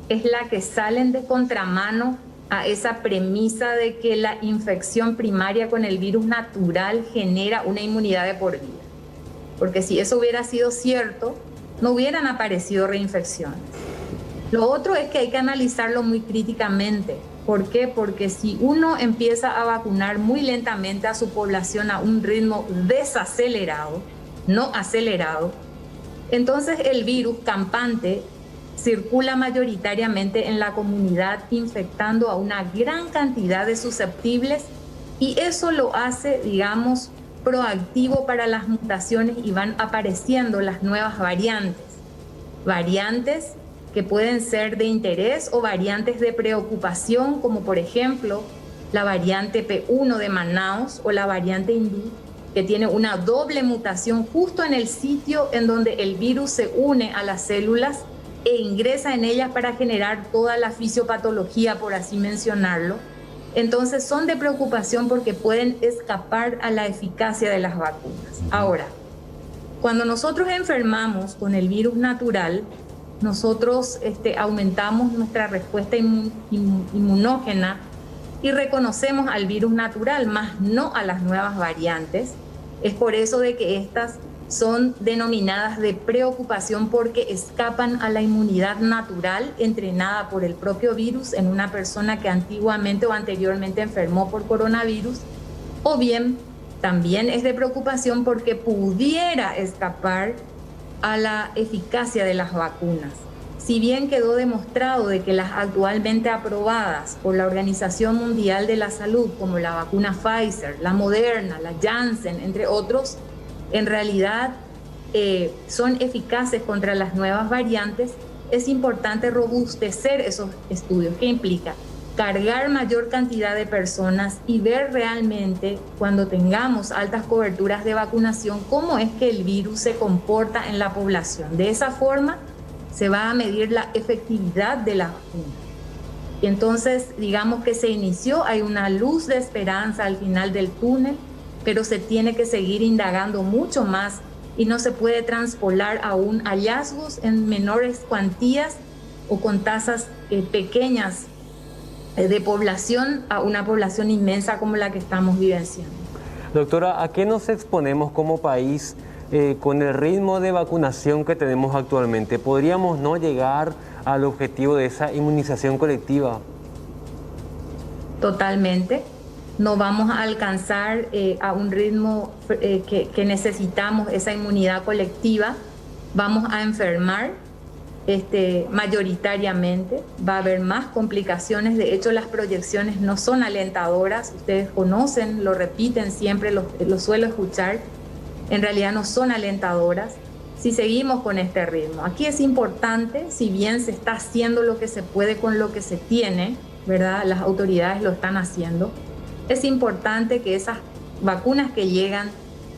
es la que salen de contramano a esa premisa de que la infección primaria con el virus natural genera una inmunidad de por vida. Porque si eso hubiera sido cierto, no hubieran aparecido reinfecciones. Lo otro es que hay que analizarlo muy críticamente. ¿Por qué? Porque si uno empieza a vacunar muy lentamente a su población a un ritmo desacelerado, no acelerado, entonces el virus campante circula mayoritariamente en la comunidad, infectando a una gran cantidad de susceptibles, y eso lo hace, digamos, proactivo para las mutaciones, y van apareciendo las nuevas variantes. Variantes que pueden ser de interés o variantes de preocupación, como por ejemplo la variante P1 de Manaus o la variante hindú, que tiene una doble mutación justo en el sitio en donde el virus se une a las células e ingresa en ellas para generar toda la fisiopatología, por así mencionarlo. Entonces son de preocupación porque pueden escapar a la eficacia de las vacunas. Ahora, cuando nosotros enfermamos con el virus natural, nosotros aumentamos nuestra respuesta inmunógena y reconocemos al virus natural, más no a las nuevas variantes. Es por eso de que estas son denominadas de preocupación, porque escapan a la inmunidad natural entrenada por el propio virus en una persona que antiguamente o anteriormente enfermó por coronavirus, o bien también es de preocupación porque pudiera escapar a la eficacia de las vacunas. Si bien quedó demostrado de que las actualmente aprobadas por la Organización Mundial de la Salud, como la vacuna Pfizer, la Moderna, la Janssen, entre otros, en realidad son eficaces contra las nuevas variantes, es importante robustecer esos estudios. ¿Qué implica? Cargar mayor cantidad de personas y ver realmente, cuando tengamos altas coberturas de vacunación, cómo es que el virus se comporta en la población. De esa forma se va a medir la efectividad de la vacuna. Y entonces, digamos que se inició, hay una luz de esperanza al final del túnel, pero se tiene que seguir indagando mucho más y no se puede transpolar aún hallazgos en menores cuantías o con tasas pequeñas de población a una población inmensa como la que estamos vivenciando. Doctora, ¿a qué nos exponemos como país con el ritmo de vacunación que tenemos actualmente? ¿Podríamos no llegar al objetivo de esa inmunización colectiva? Totalmente. No vamos a alcanzar a un ritmo que necesitamos, esa inmunidad colectiva. Vamos a enfermar mayoritariamente, va a haber más complicaciones. De hecho, las proyecciones no son alentadoras. Ustedes conocen, lo repiten siempre, lo suelo escuchar. En realidad no son alentadoras si seguimos con este ritmo. Aquí es importante, si bien se está haciendo lo que se puede con lo que se tiene, ¿verdad? Las autoridades lo están haciendo. Es importante que esas vacunas que llegan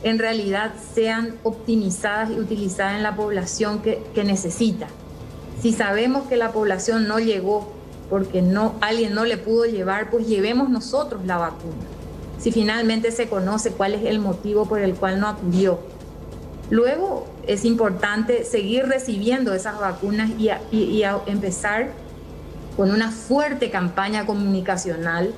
en realidad sean optimizadas y utilizadas en la población que necesita. Si sabemos que la población no llegó porque alguien no le pudo llevar, pues llevemos nosotros la vacuna. Si finalmente se conoce cuál es el motivo por el cual no acudió. Luego es importante seguir recibiendo esas vacunas y empezar con una fuerte campaña comunicacional.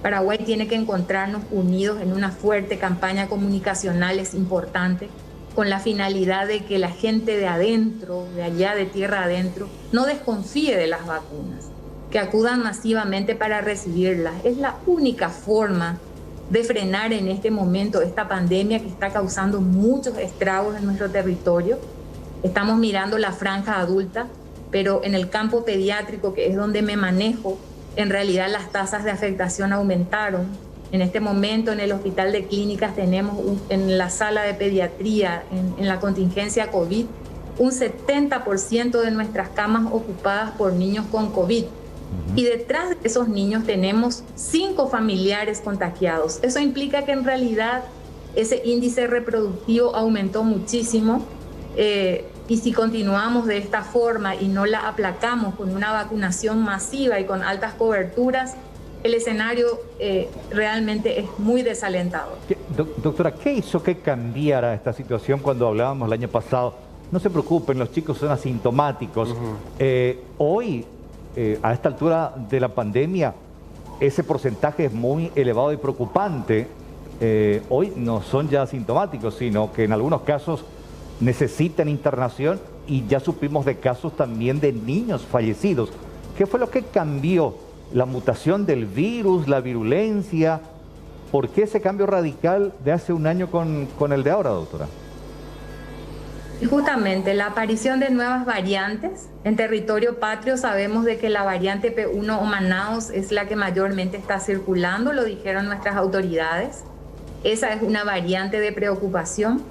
Paraguay tiene que encontrarnos unidos en una fuerte campaña comunicacional, es importante, con la finalidad de que la gente de adentro, de allá de tierra adentro, no desconfíe de las vacunas, que acudan masivamente para recibirlas. Es la única forma de frenar en este momento esta pandemia que está causando muchos estragos en nuestro territorio. Estamos mirando la franja adulta, pero en el campo pediátrico, que es donde me manejo, en realidad las tasas de afectación aumentaron. En este momento en el Hospital de Clínicas tenemos en la sala de pediatría, en la contingencia COVID, un 70% de nuestras camas ocupadas por niños con COVID. Y detrás de esos niños tenemos 5 familiares contagiados. Eso implica que en realidad ese índice reproductivo aumentó muchísimo. Y si continuamos de esta forma y no la aplacamos con una vacunación masiva y con altas coberturas, el escenario realmente es muy desalentador. Doctora, ¿qué hizo que cambiara esta situación cuando hablábamos el año pasado? No se preocupen, los chicos son asintomáticos. Hoy, a esta altura de la pandemia, ese porcentaje es muy elevado y preocupante. Hoy no son ya asintomáticos, sino que en algunos casos necesitan internación y ya supimos de casos también de niños fallecidos. ¿Qué fue lo que cambió? ¿La mutación del virus, la virulencia? ¿Por qué ese cambio radical de hace un año con el de ahora, doctora? Y justamente la aparición de nuevas variantes. En territorio patrio sabemos de que la variante P1 o Manaus es la que mayormente está circulando, lo dijeron nuestras autoridades. Esa es una variante de preocupación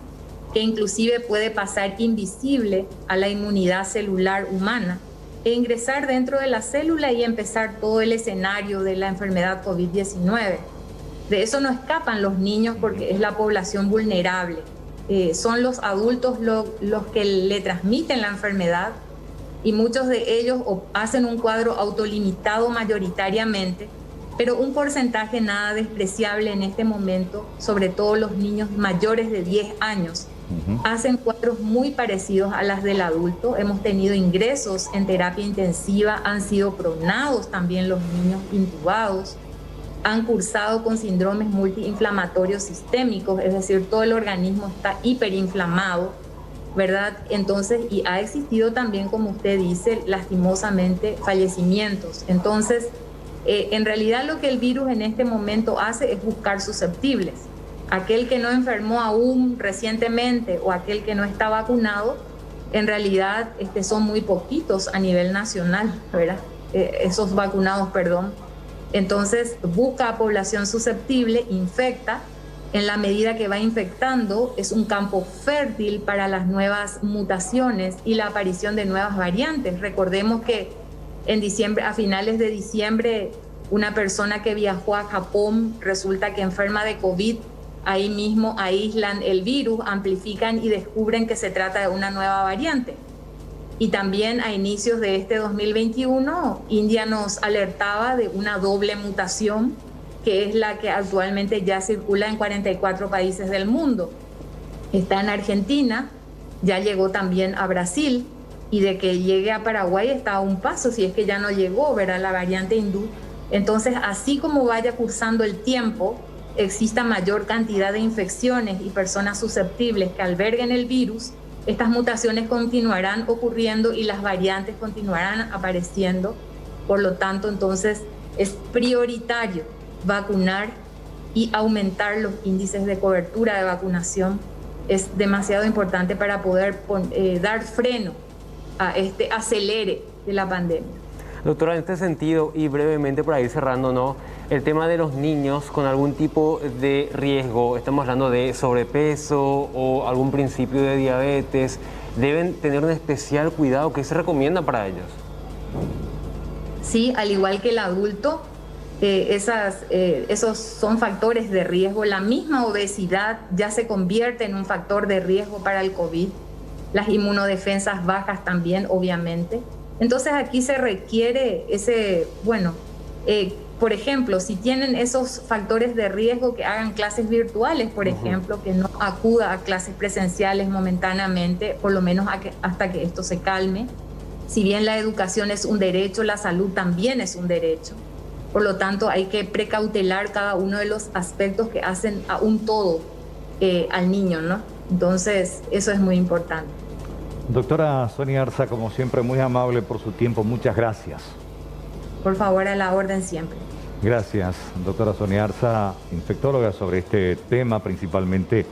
que inclusive puede pasar invisible a la inmunidad celular humana e ingresar dentro de la célula y empezar todo el escenario de la enfermedad COVID-19. De eso no escapan los niños porque es la población vulnerable. Son los adultos los que le transmiten la enfermedad y muchos de ellos hacen un cuadro autolimitado mayoritariamente, pero un porcentaje nada despreciable en este momento, sobre todo los niños mayores de 10 años, hacen cuadros muy parecidos a las del adulto. Hemos tenido ingresos en terapia intensiva, han sido pronados también los niños intubados, han cursado con síndromes multiinflamatorios sistémicos, es decir, todo el organismo está hiperinflamado, ¿verdad? Entonces, y ha existido también, como usted dice, lastimosamente, fallecimientos. Entonces, en realidad lo que el virus en este momento hace es buscar susceptibles. Aquel que no enfermó aún recientemente o aquel que no está vacunado, en realidad son muy poquitos a nivel nacional, ¿verdad? Esos vacunados, perdón. Entonces busca a población susceptible, infecta en la medida que va infectando, es un campo fértil para las nuevas mutaciones y la aparición de nuevas variantes. Recordemos que en diciembre, a finales de diciembre, una persona que viajó a Japón resulta que enferma de COVID, ahí mismo aíslan el virus, amplifican y descubren que se trata de una nueva variante. Y también a inicios de este 2021, India nos alertaba de una doble mutación, que es la que actualmente ya circula en 44 países del mundo. Está en Argentina, ya llegó también a Brasil, y de que llegue a Paraguay está a un paso, si es que ya no llegó, ¿verdad?, la variante hindú. Entonces, así como vaya cursando el tiempo, exista mayor cantidad de infecciones y personas susceptibles que alberguen el virus, estas mutaciones continuarán ocurriendo y las variantes continuarán apareciendo. Por lo tanto, entonces, es prioritario vacunar y aumentar los índices de cobertura de vacunación. Es demasiado importante para poder dar freno a este acelere de la pandemia. Doctora, en este sentido, y brevemente para ir cerrando, ¿no?, el tema de los niños con algún tipo de riesgo, estamos hablando de sobrepeso o algún principio de diabetes, ¿deben tener un especial cuidado? ¿Qué se recomienda para ellos? Sí, al igual que el adulto, esos son factores de riesgo. La misma obesidad ya se convierte en un factor de riesgo para el COVID. Las inmunodefensas bajas también, obviamente. Entonces aquí se requiere por ejemplo, si tienen esos factores de riesgo, que hagan clases virtuales, por ejemplo, que no acuda a clases presenciales momentáneamente, por lo menos hasta que esto se calme. Si bien la educación es un derecho, la salud también es un derecho. Por lo tanto, hay que precautelar cada uno de los aspectos que hacen a un todo al niño, ¿no? Entonces, eso es muy importante. Doctora Sonia Arza, como siempre, muy amable por su tiempo. Muchas gracias. Por favor, a la orden siempre. Gracias, doctora Sonia Arza, infectóloga, sobre este tema, principalmente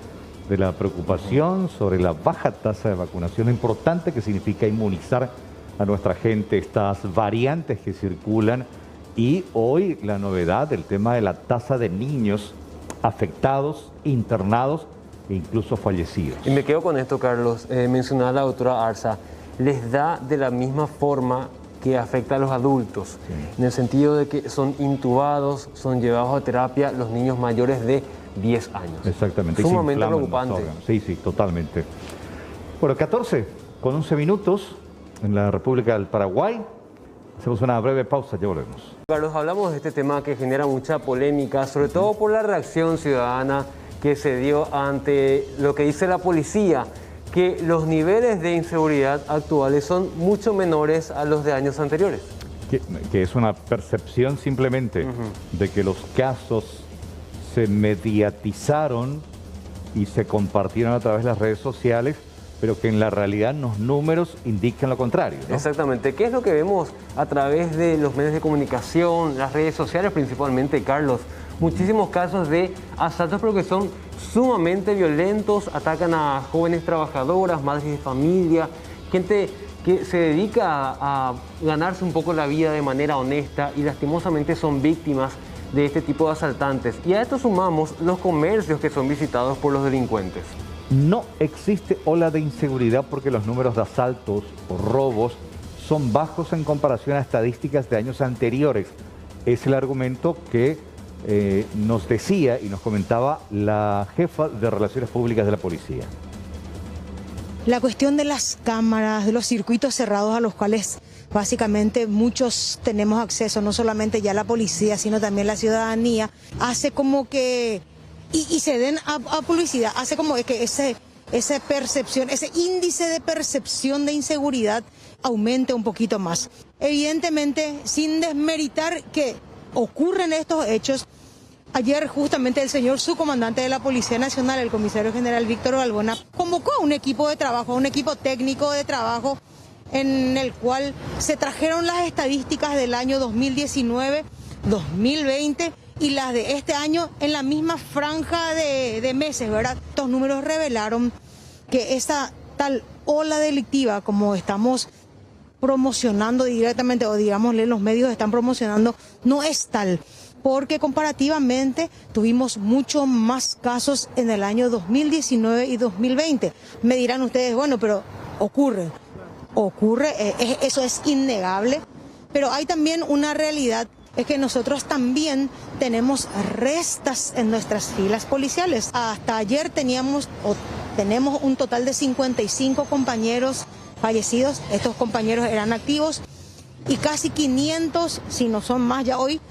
de la preocupación sobre la baja tasa de vacunación, lo importante que significa inmunizar a nuestra gente, estas variantes que circulan, y hoy la novedad del tema de la tasa de niños afectados, internados e incluso fallecidos. Y me quedo con esto, Carlos. Mencionaba la doctora Arza, les da de la misma forma que afecta a los adultos, en el sentido de que son intubados, son llevados a terapia los niños mayores de 10 años. Exactamente. Sumamente preocupante. Sí, totalmente. Bueno, 14 con 11 minutos en la República del Paraguay. Hacemos una breve pausa, ya volvemos. Carlos, hablamos de este tema que genera mucha polémica, sobre todo por la reacción ciudadana que se dio ante lo que dice la policía, que los niveles de inseguridad actuales son mucho menores a los de años anteriores. Que es una percepción simplemente de que los casos se mediatizaron y se compartieron a través de las redes sociales, pero que en la realidad los números indican lo contrario, ¿no? Exactamente. ¿Qué es lo que vemos a través de los medios de comunicación, las redes sociales principalmente, Carlos? Muchísimos casos de asaltos, pero que son sumamente violentos, atacan a jóvenes trabajadoras, madres de familia, gente que se dedica a ganarse un poco la vida de manera honesta y lastimosamente son víctimas de este tipo de asaltantes. Y a esto sumamos los comercios que son visitados por los delincuentes. No existe ola de inseguridad porque los números de asaltos o robos son bajos en comparación a estadísticas de años anteriores. Es el argumento que nos decía y nos comentaba la jefa de Relaciones Públicas de la Policía. La cuestión de las cámaras, de los circuitos cerrados a los cuales básicamente muchos tenemos acceso, no solamente ya la policía, sino también la ciudadanía, hace como que, y se den a publicidad, hace como que esa percepción, ese índice de percepción de inseguridad aumente un poquito más. Evidentemente, sin desmeritar que ocurren estos hechos, ayer justamente el señor subcomandante de la Policía Nacional, el comisario general Víctor Balbona, convocó a un equipo de trabajo, a un equipo técnico de trabajo, en el cual se trajeron las estadísticas del año 2019, 2020 y las de este año en la misma franja de meses, ¿verdad? Estos números revelaron que esa tal ola delictiva, como estamos promocionando directamente, o digámosle los medios están promocionando, no es tal. porque comparativamente tuvimos mucho más casos en el año 2019 y 2020. Me dirán ustedes, bueno, pero ocurre, eso es innegable, pero hay también una realidad, es que nosotros también tenemos restas en nuestras filas policiales. Hasta ayer tenemos un total de 55 compañeros fallecidos, estos compañeros eran activos, y casi 500, si no son más ya hoy,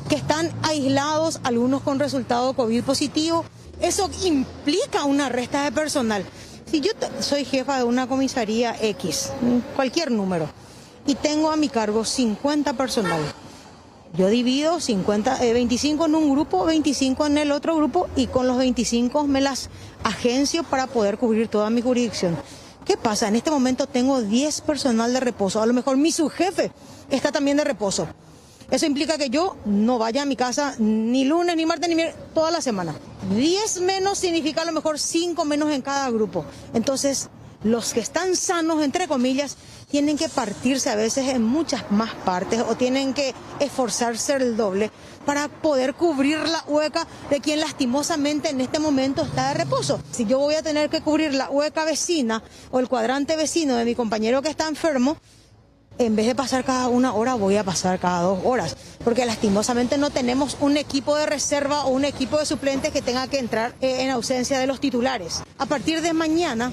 que están aislados, algunos con resultado COVID positivo. Eso implica una resta de personal. Si yo soy jefa de una comisaría X, cualquier número, y tengo a mi cargo 50 personal, yo divido 25 en un grupo, 25 en el otro grupo, y con los 25 me las agencio para poder cubrir toda mi jurisdicción. ¿Qué pasa? En este momento tengo 10 personal de reposo. A lo mejor mi subjefe está también de reposo. Eso implica que yo no vaya a mi casa ni lunes, ni martes, ni miércoles, toda la semana. 10 menos significa a lo mejor 5 menos en cada grupo. Entonces, los que están sanos, entre comillas, tienen que partirse a veces en muchas más partes o tienen que esforzarse el doble para poder cubrir la hueca de quien lastimosamente en este momento está de reposo. Si yo voy a tener que cubrir la hueca vecina o el cuadrante vecino de mi compañero que está enfermo, en vez de pasar cada 1 hora, voy a pasar cada 2 horas, porque lastimosamente no tenemos un equipo de reserva o un equipo de suplentes que tenga que entrar en ausencia de los titulares. A partir de mañana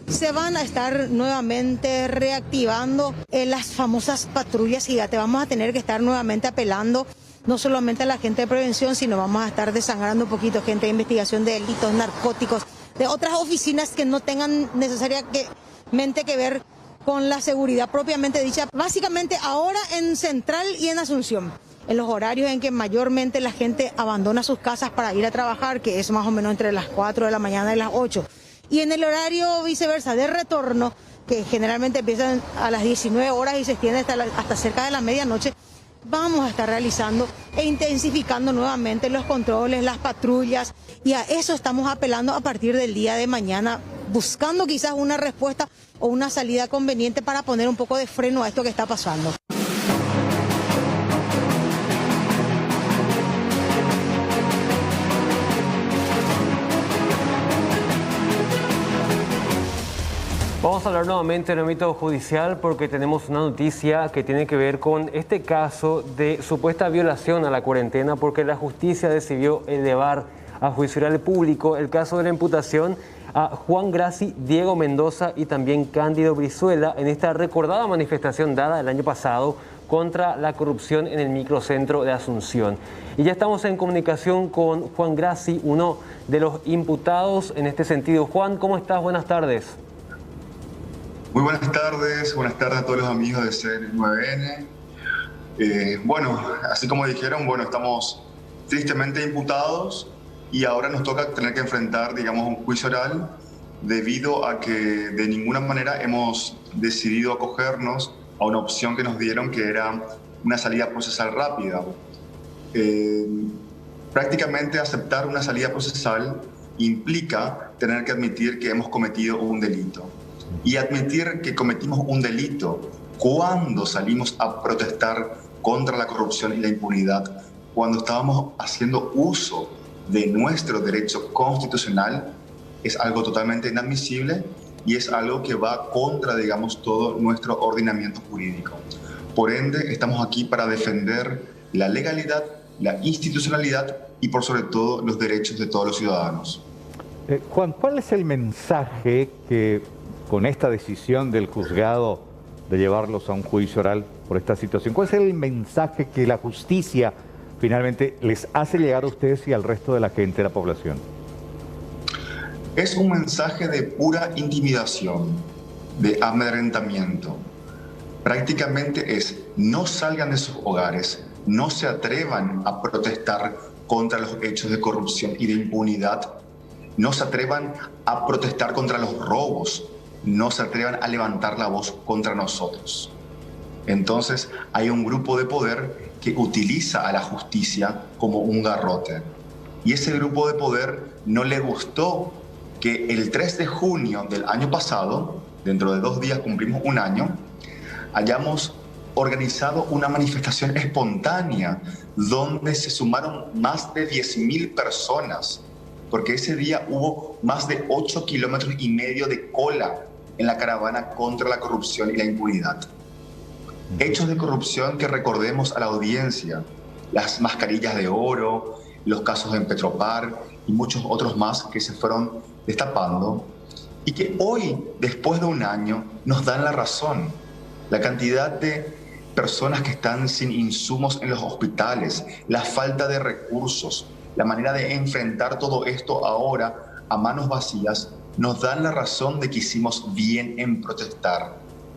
se van a estar nuevamente reactivando las famosas patrullas gigantes. Vamos a tener que estar nuevamente apelando no solamente a la gente de prevención, sino vamos a estar desangrando un poquito gente de investigación de delitos, narcóticos, de otras oficinas que no tengan necesariamente que ver con la seguridad propiamente dicha. Básicamente ahora en Central y en Asunción, en los horarios en que mayormente la gente abandona sus casas para ir a trabajar, que es más o menos entre las 4 de la mañana y las 8. Y en el horario viceversa de retorno, que generalmente empiezan a las 19 horas y se extiende hasta cerca de la medianoche, vamos a estar realizando e intensificando nuevamente los controles, las patrullas, y a eso estamos apelando a partir del día de mañana, buscando quizás una respuesta o una salida conveniente para poner un poco de freno a esto que está pasando. Vamos a hablar nuevamente en el ámbito judicial porque tenemos una noticia que tiene que ver con este caso de supuesta violación a la cuarentena, porque la justicia decidió elevar a juicio oral público el caso de la imputación a Juan Grassi, Diego Mendoza y también Cándido Brizuela en esta recordada manifestación dada el año pasado contra la corrupción en el microcentro de Asunción. Y ya estamos en comunicación con Juan Grassi, uno de los imputados en este sentido. Juan, ¿cómo estás? Buenas tardes. Muy buenas tardes a todos los amigos de CN9N. Bueno, así como dijeron, estamos tristemente imputados y ahora nos toca tener que enfrentar, un juicio oral debido a que de ninguna manera hemos decidido acogernos a una opción que nos dieron, que era una salida procesal rápida. Prácticamente aceptar una salida procesal implica tener que admitir que hemos cometido un delito. Y admitir que cometimos un delito cuando salimos a protestar contra la corrupción y la impunidad, cuando estábamos haciendo uso de nuestro derecho constitucional, es algo totalmente inadmisible y es algo que va contra, todo nuestro ordenamiento jurídico. Por ende, estamos aquí para defender la legalidad, la institucionalidad y por sobre todo los derechos de todos los ciudadanos. Juan, ¿cuál es el mensaje que con esta decisión del juzgado de llevarlos a un juicio oral por esta situación, cuál es el mensaje que la justicia finalmente les hace llegar a ustedes y al resto de la gente de la población? Es un mensaje de pura intimidación, de amedrentamiento. Prácticamente es: no salgan de sus hogares, no se atrevan a protestar contra los hechos de corrupción y de impunidad, no se atrevan a protestar contra los robos, no se atrevan a levantar la voz contra nosotros. Entonces hay un grupo de poder que utiliza a la justicia como un garrote. Y ese grupo de poder no le gustó que el 3 de junio del año pasado, dentro de 2 días cumplimos un año, hayamos organizado una manifestación espontánea donde se sumaron más de 10.000 personas, porque ese día hubo más de 8,5 kilómetros de cola en la caravana contra la corrupción y la impunidad. Hechos de corrupción que recordemos a la audiencia, las mascarillas de oro, los casos en Petropar y muchos otros más que se fueron destapando y que hoy, después de un año, nos dan la razón. La cantidad de personas que están sin insumos en los hospitales, la falta de recursos, la manera de enfrentar todo esto ahora a manos vacías, nos dan la razón de que hicimos bien en protestar,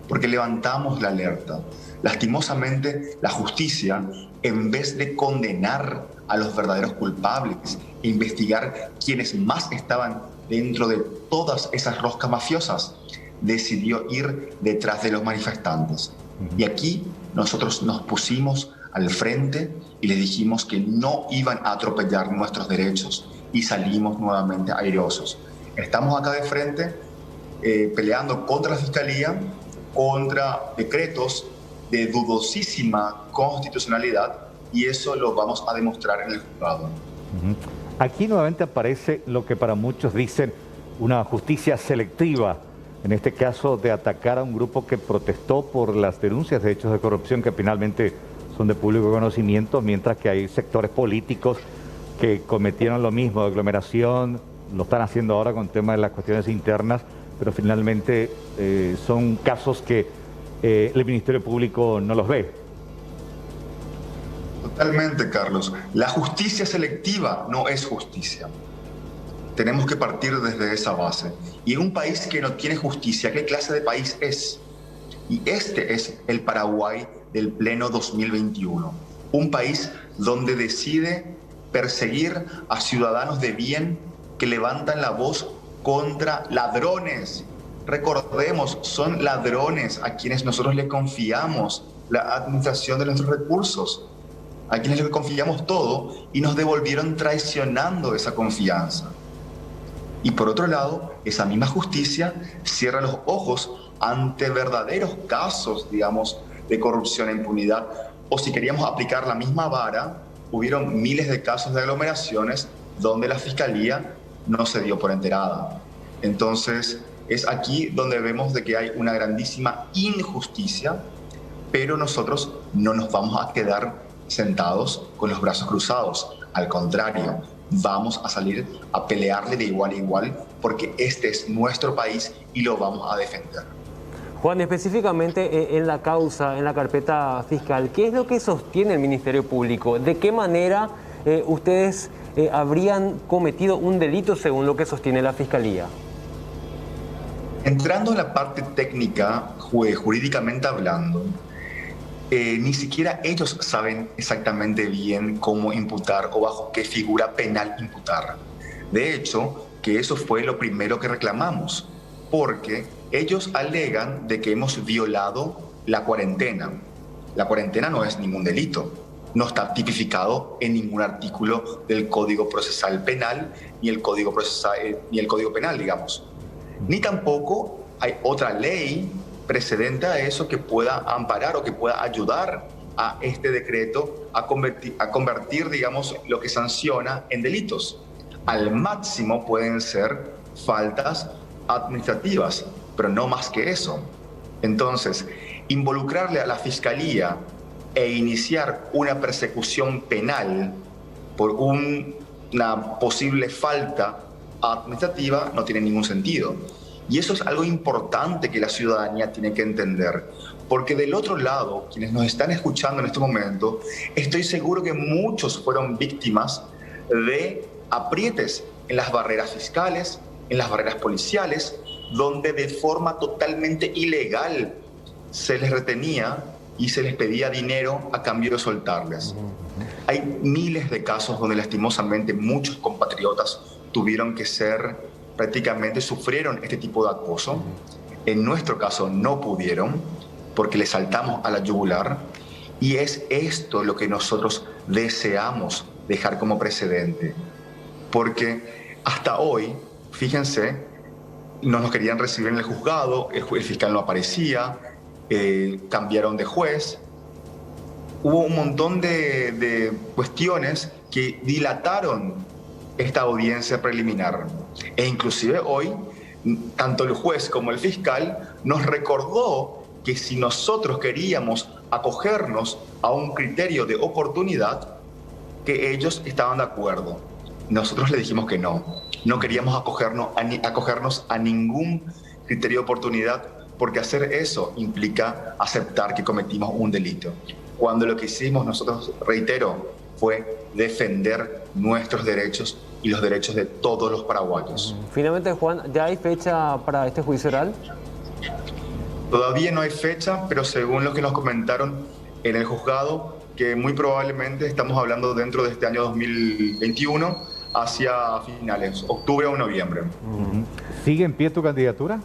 porque levantamos la alerta. Lastimosamente, la justicia, en vez de condenar a los verdaderos culpables e investigar quienes más estaban dentro de todas esas roscas mafiosas, decidió ir detrás de los manifestantes. Y aquí nosotros nos pusimos al frente y les dijimos que no iban a atropellar nuestros derechos y salimos nuevamente airosos. Estamos acá de frente peleando contra la Fiscalía, contra decretos de dudosísima constitucionalidad, y eso lo vamos a demostrar en el juzgado. Aquí nuevamente aparece lo que para muchos dicen una justicia selectiva, en este caso de atacar a un grupo que protestó por las denuncias de hechos de corrupción que finalmente son de público conocimiento, mientras que hay sectores políticos que cometieron lo mismo de aglomeración, lo están haciendo ahora con el tema de las cuestiones internas, pero finalmente son casos que el Ministerio Público no los ve. Totalmente, Carlos. La justicia selectiva no es justicia. Tenemos que partir desde esa base. Y en un país que no tiene justicia, ¿qué clase de país es? Y este es el Paraguay del pleno 2021. Un país donde decide perseguir a ciudadanos de bien que levantan la voz contra ladrones. Recordemos, son ladrones a quienes nosotros le confiamos la administración de nuestros recursos, a quienes le confiamos todo y nos devolvieron traicionando esa confianza. Y por otro lado, esa misma justicia cierra los ojos ante verdaderos casos, digamos, de corrupción e impunidad. O si queríamos aplicar la misma vara, hubieron miles de casos de aglomeraciones donde la Fiscalía no se dio por enterada. Entonces, es aquí donde vemos de que hay una grandísima injusticia, pero nosotros no nos vamos a quedar sentados con los brazos cruzados. Al contrario, vamos a salir a pelearle de igual a igual, porque este es nuestro país y lo vamos a defender. Juan, específicamente en la causa, en la carpeta fiscal, ¿qué es lo que sostiene el Ministerio Público? ¿De qué manera ustedes habrían cometido un delito según lo que sostiene la Fiscalía? Entrando en la parte técnica, jurídicamente hablando, ni siquiera ellos saben exactamente bien cómo imputar o bajo qué figura penal imputar. De hecho, que eso fue lo primero que reclamamos, porque ellos alegan de que hemos violado la cuarentena. La cuarentena no es ningún delito, no está tipificado en ningún artículo del Código Procesal Penal ni el Código Penal, digamos. Ni tampoco hay otra ley precedente a eso que pueda amparar o que pueda ayudar a este decreto a convertir, digamos, lo que sanciona en delitos. Al máximo pueden ser faltas administrativas, pero no más que eso. Entonces, involucrarle a la Fiscalía e iniciar una persecución penal por una posible falta administrativa no tiene ningún sentido. Y eso es algo importante que la ciudadanía tiene que entender, porque del otro lado, quienes nos están escuchando en este momento, estoy seguro que muchos fueron víctimas de aprietes en las barreras fiscales, en las barreras policiales, donde de forma totalmente ilegal se les retenía y se les pedía dinero a cambio de soltarles. Hay miles de casos donde lastimosamente muchos compatriotas tuvieron que sufrieron este tipo de acoso. En nuestro caso no pudieron porque les saltamos a la yugular, y es esto lo que nosotros deseamos dejar como precedente. Porque hasta hoy, fíjense, no nos querían recibir en el juzgado, el fiscal no aparecía, cambiaron de juez. Hubo un montón de cuestiones que dilataron esta audiencia preliminar. E inclusive hoy, tanto el juez como el fiscal nos recordó que si nosotros queríamos acogernos a un criterio de oportunidad, que ellos estaban de acuerdo. Nosotros le dijimos que no queríamos acogernos a ningún criterio de oportunidad, porque hacer eso implica aceptar que cometimos un delito. Cuando lo que hicimos nosotros, reitero, fue defender nuestros derechos y los derechos de todos los paraguayos. Finalmente, Juan, ¿ya hay fecha para este juicio oral? Todavía no hay fecha, pero según lo que nos comentaron en el juzgado, que muy probablemente estamos hablando dentro de este año 2021, hacia finales, octubre o noviembre. ¿Sigue en pie tu candidatura?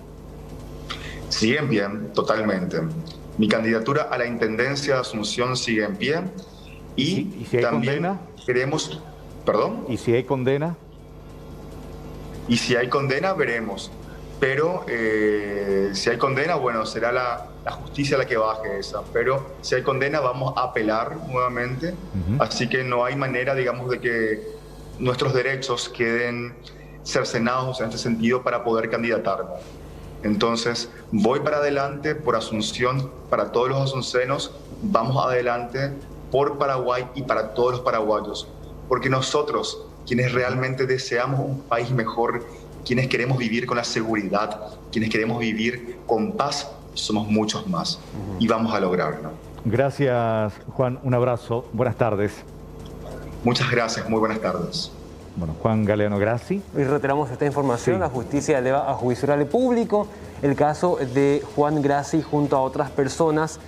Sigue en pie, totalmente. Mi candidatura a la Intendencia de Asunción sigue en pie. ¿Y si hay también condena? queremos... ¿Perdón? ¿Y si hay condena? Y si hay condena, veremos. Pero si hay condena, bueno, será la justicia la que baje esa. Pero si hay condena, vamos a apelar nuevamente. Así que no hay manera, digamos, de que nuestros derechos queden cercenados en este sentido para poder candidatarme. Entonces, voy para adelante por Asunción, para todos los asuncenos, vamos adelante por Paraguay y para todos los paraguayos. Porque nosotros, quienes realmente deseamos un país mejor, quienes queremos vivir con la seguridad, quienes queremos vivir con paz, somos muchos más. Y vamos a lograrlo. Gracias, Juan. Un abrazo. Buenas tardes. Muchas gracias. Muy buenas tardes. Bueno, Juan Galeano Grassi. Y reiteramos esta información. Sí. La justicia eleva a juicio oral público el caso de Juan Grassi junto a otras personas,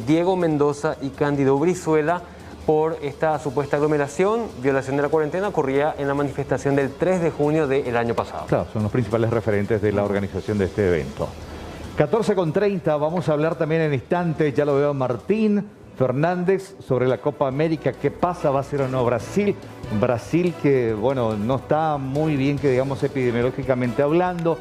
Diego Mendoza y Cándido Brizuela, por esta supuesta aglomeración, violación de la cuarentena, ocurría en la manifestación del 3 de junio del año pasado. Claro, son los principales referentes de la organización de este evento. 14:30, vamos a hablar también en instantes, ya lo veo Martín Fernández, sobre la Copa América. ¿Qué pasa? ¿Va a ser o no Brasil? Brasil que, bueno, no está muy bien, que digamos, epidemiológicamente hablando.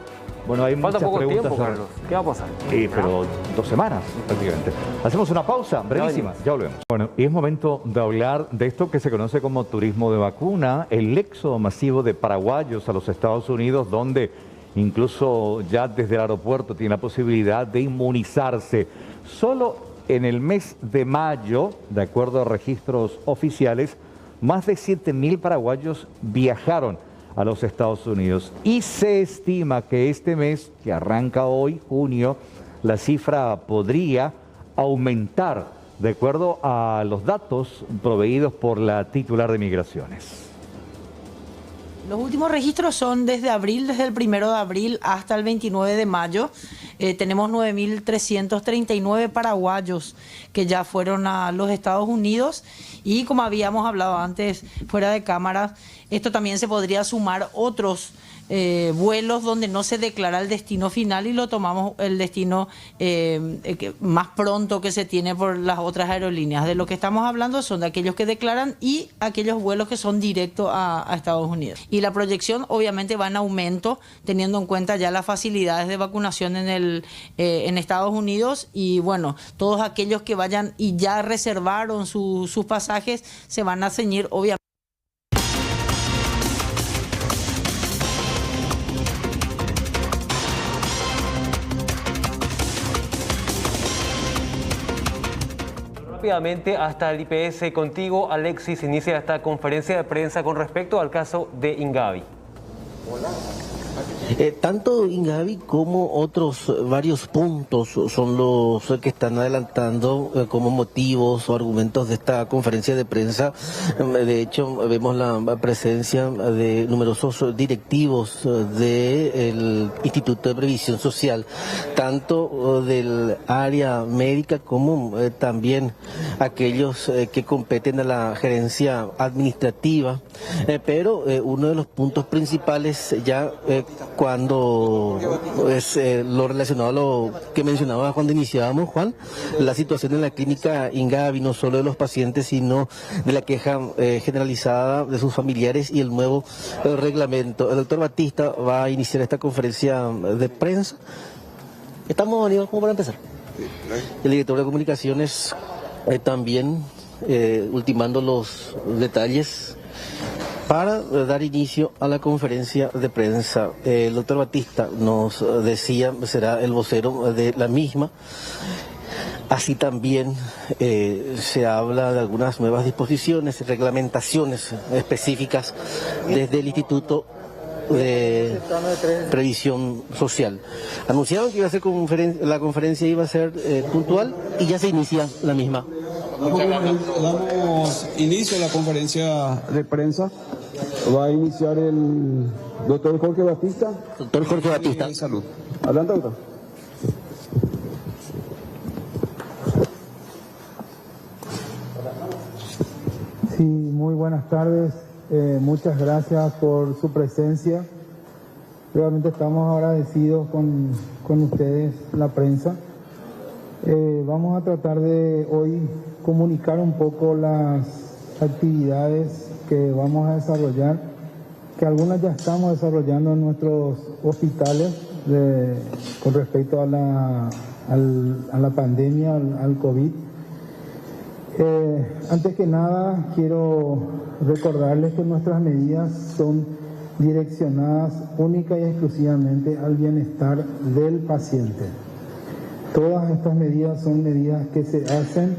Bueno, hay muchas preguntas. Tiempo, Carlos. ¿Qué va a pasar? Sí, pero 2 semanas prácticamente. Hacemos una pausa brevísima, ya volvemos. Bueno, y es momento de hablar de esto que se conoce como turismo de vacuna, el éxodo masivo de paraguayos a los Estados Unidos, donde incluso ya desde el aeropuerto tiene la posibilidad de inmunizarse. Solo en el mes de mayo, de acuerdo a registros oficiales, más de 7.000 paraguayos viajaron a los Estados Unidos. Y se estima que este mes, que arranca hoy, junio, la cifra podría aumentar, de acuerdo a los datos proveídos por la titular de Migraciones. Los últimos registros son desde abril, desde el 1 de abril hasta el 29 de mayo. Tenemos 9.339 paraguayos que ya fueron a los Estados Unidos y, como habíamos hablado antes fuera de cámara, esto también se podría sumar otros vuelos donde no se declara el destino final y lo tomamos el destino más pronto que se tiene por las otras aerolíneas. De lo que estamos hablando son de aquellos que declaran y aquellos vuelos que son directos a Estados Unidos. Y la proyección obviamente va en aumento, teniendo en cuenta ya las facilidades de vacunación en Estados Unidos, y bueno, todos aquellos que vayan y ya reservaron sus pasajes se van a ceñir obviamente. Rápidamente hasta el IPS contigo, Alexis, inicia esta conferencia de prensa con respecto al caso de Ingavi. Hola. Tanto Ingavi como otros varios puntos son los que están adelantando como motivos o argumentos de esta conferencia de prensa. De hecho, vemos la presencia de numerosos directivos del Instituto de Previsión Social, tanto del área médica como también aquellos que competen a la gerencia administrativa. Pero uno de los puntos principales ya cuando es lo relacionado a lo que mencionaba cuando iniciábamos, Juan, la situación en la clínica Ingavi, no solo de los pacientes, sino de la queja generalizada de sus familiares y el nuevo reglamento. El doctor Batista va a iniciar esta conferencia de prensa. ¿Estamos unidos como para empezar? El director de comunicaciones también ultimando los detalles para dar inicio a la conferencia de prensa. El doctor Batista nos decía, será el vocero de la misma. Así también se habla de algunas nuevas disposiciones y reglamentaciones específicas desde el Instituto de Previsión Social. Anunciaron que iba a ser la conferencia iba a ser puntual y ya se inicia la misma. Damos inicio a la conferencia de prensa. Va a iniciar el doctor Jorge Batista. Doctor Jorge Batista. De Salud. Adelante, doctor. Sí, muy buenas tardes. Muchas gracias por su presencia. Realmente estamos agradecidos con ustedes, la prensa. Vamos a tratar de hoy comunicar un poco las actividades que vamos a desarrollar, que algunas ya estamos desarrollando en nuestros hospitales con respecto a la pandemia, al COVID. Antes que nada, quiero recordarles que nuestras medidas son direccionadas única y exclusivamente al bienestar del paciente. Todas estas medidas son medidas que se hacen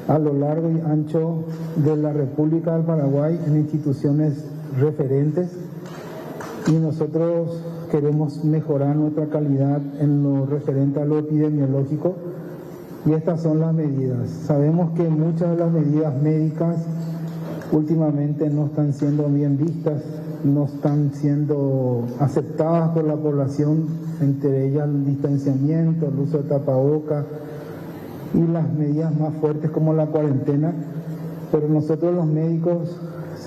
a lo largo y ancho de la República del Paraguay en instituciones referentes, y nosotros queremos mejorar nuestra calidad en lo referente a lo epidemiológico, y estas son las medidas. Sabemos que muchas de las medidas médicas últimamente no están siendo bien vistas, no están siendo aceptadas por la población, entre ellas el distanciamiento, el uso de tapabocas y las medidas más fuertes como la cuarentena, pero nosotros los médicos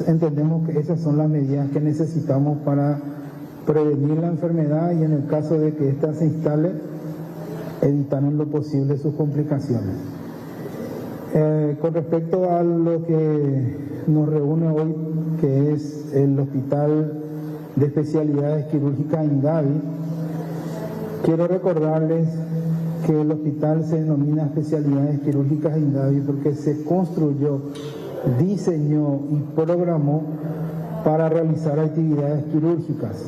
entendemos que esas son las medidas que necesitamos para prevenir la enfermedad y, en el caso de que ésta se instale, evitar en lo posible sus complicaciones. Con respecto a lo que nos reúne hoy, que es el Hospital de Especialidades Quirúrgicas Ingavi, quiero recordarles que el hospital se denomina Especialidades Quirúrgicas Ingavi porque se construyó, diseñó y programó para realizar actividades quirúrgicas.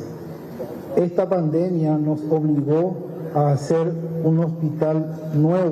Esta pandemia nos obligó a hacer un hospital nuevo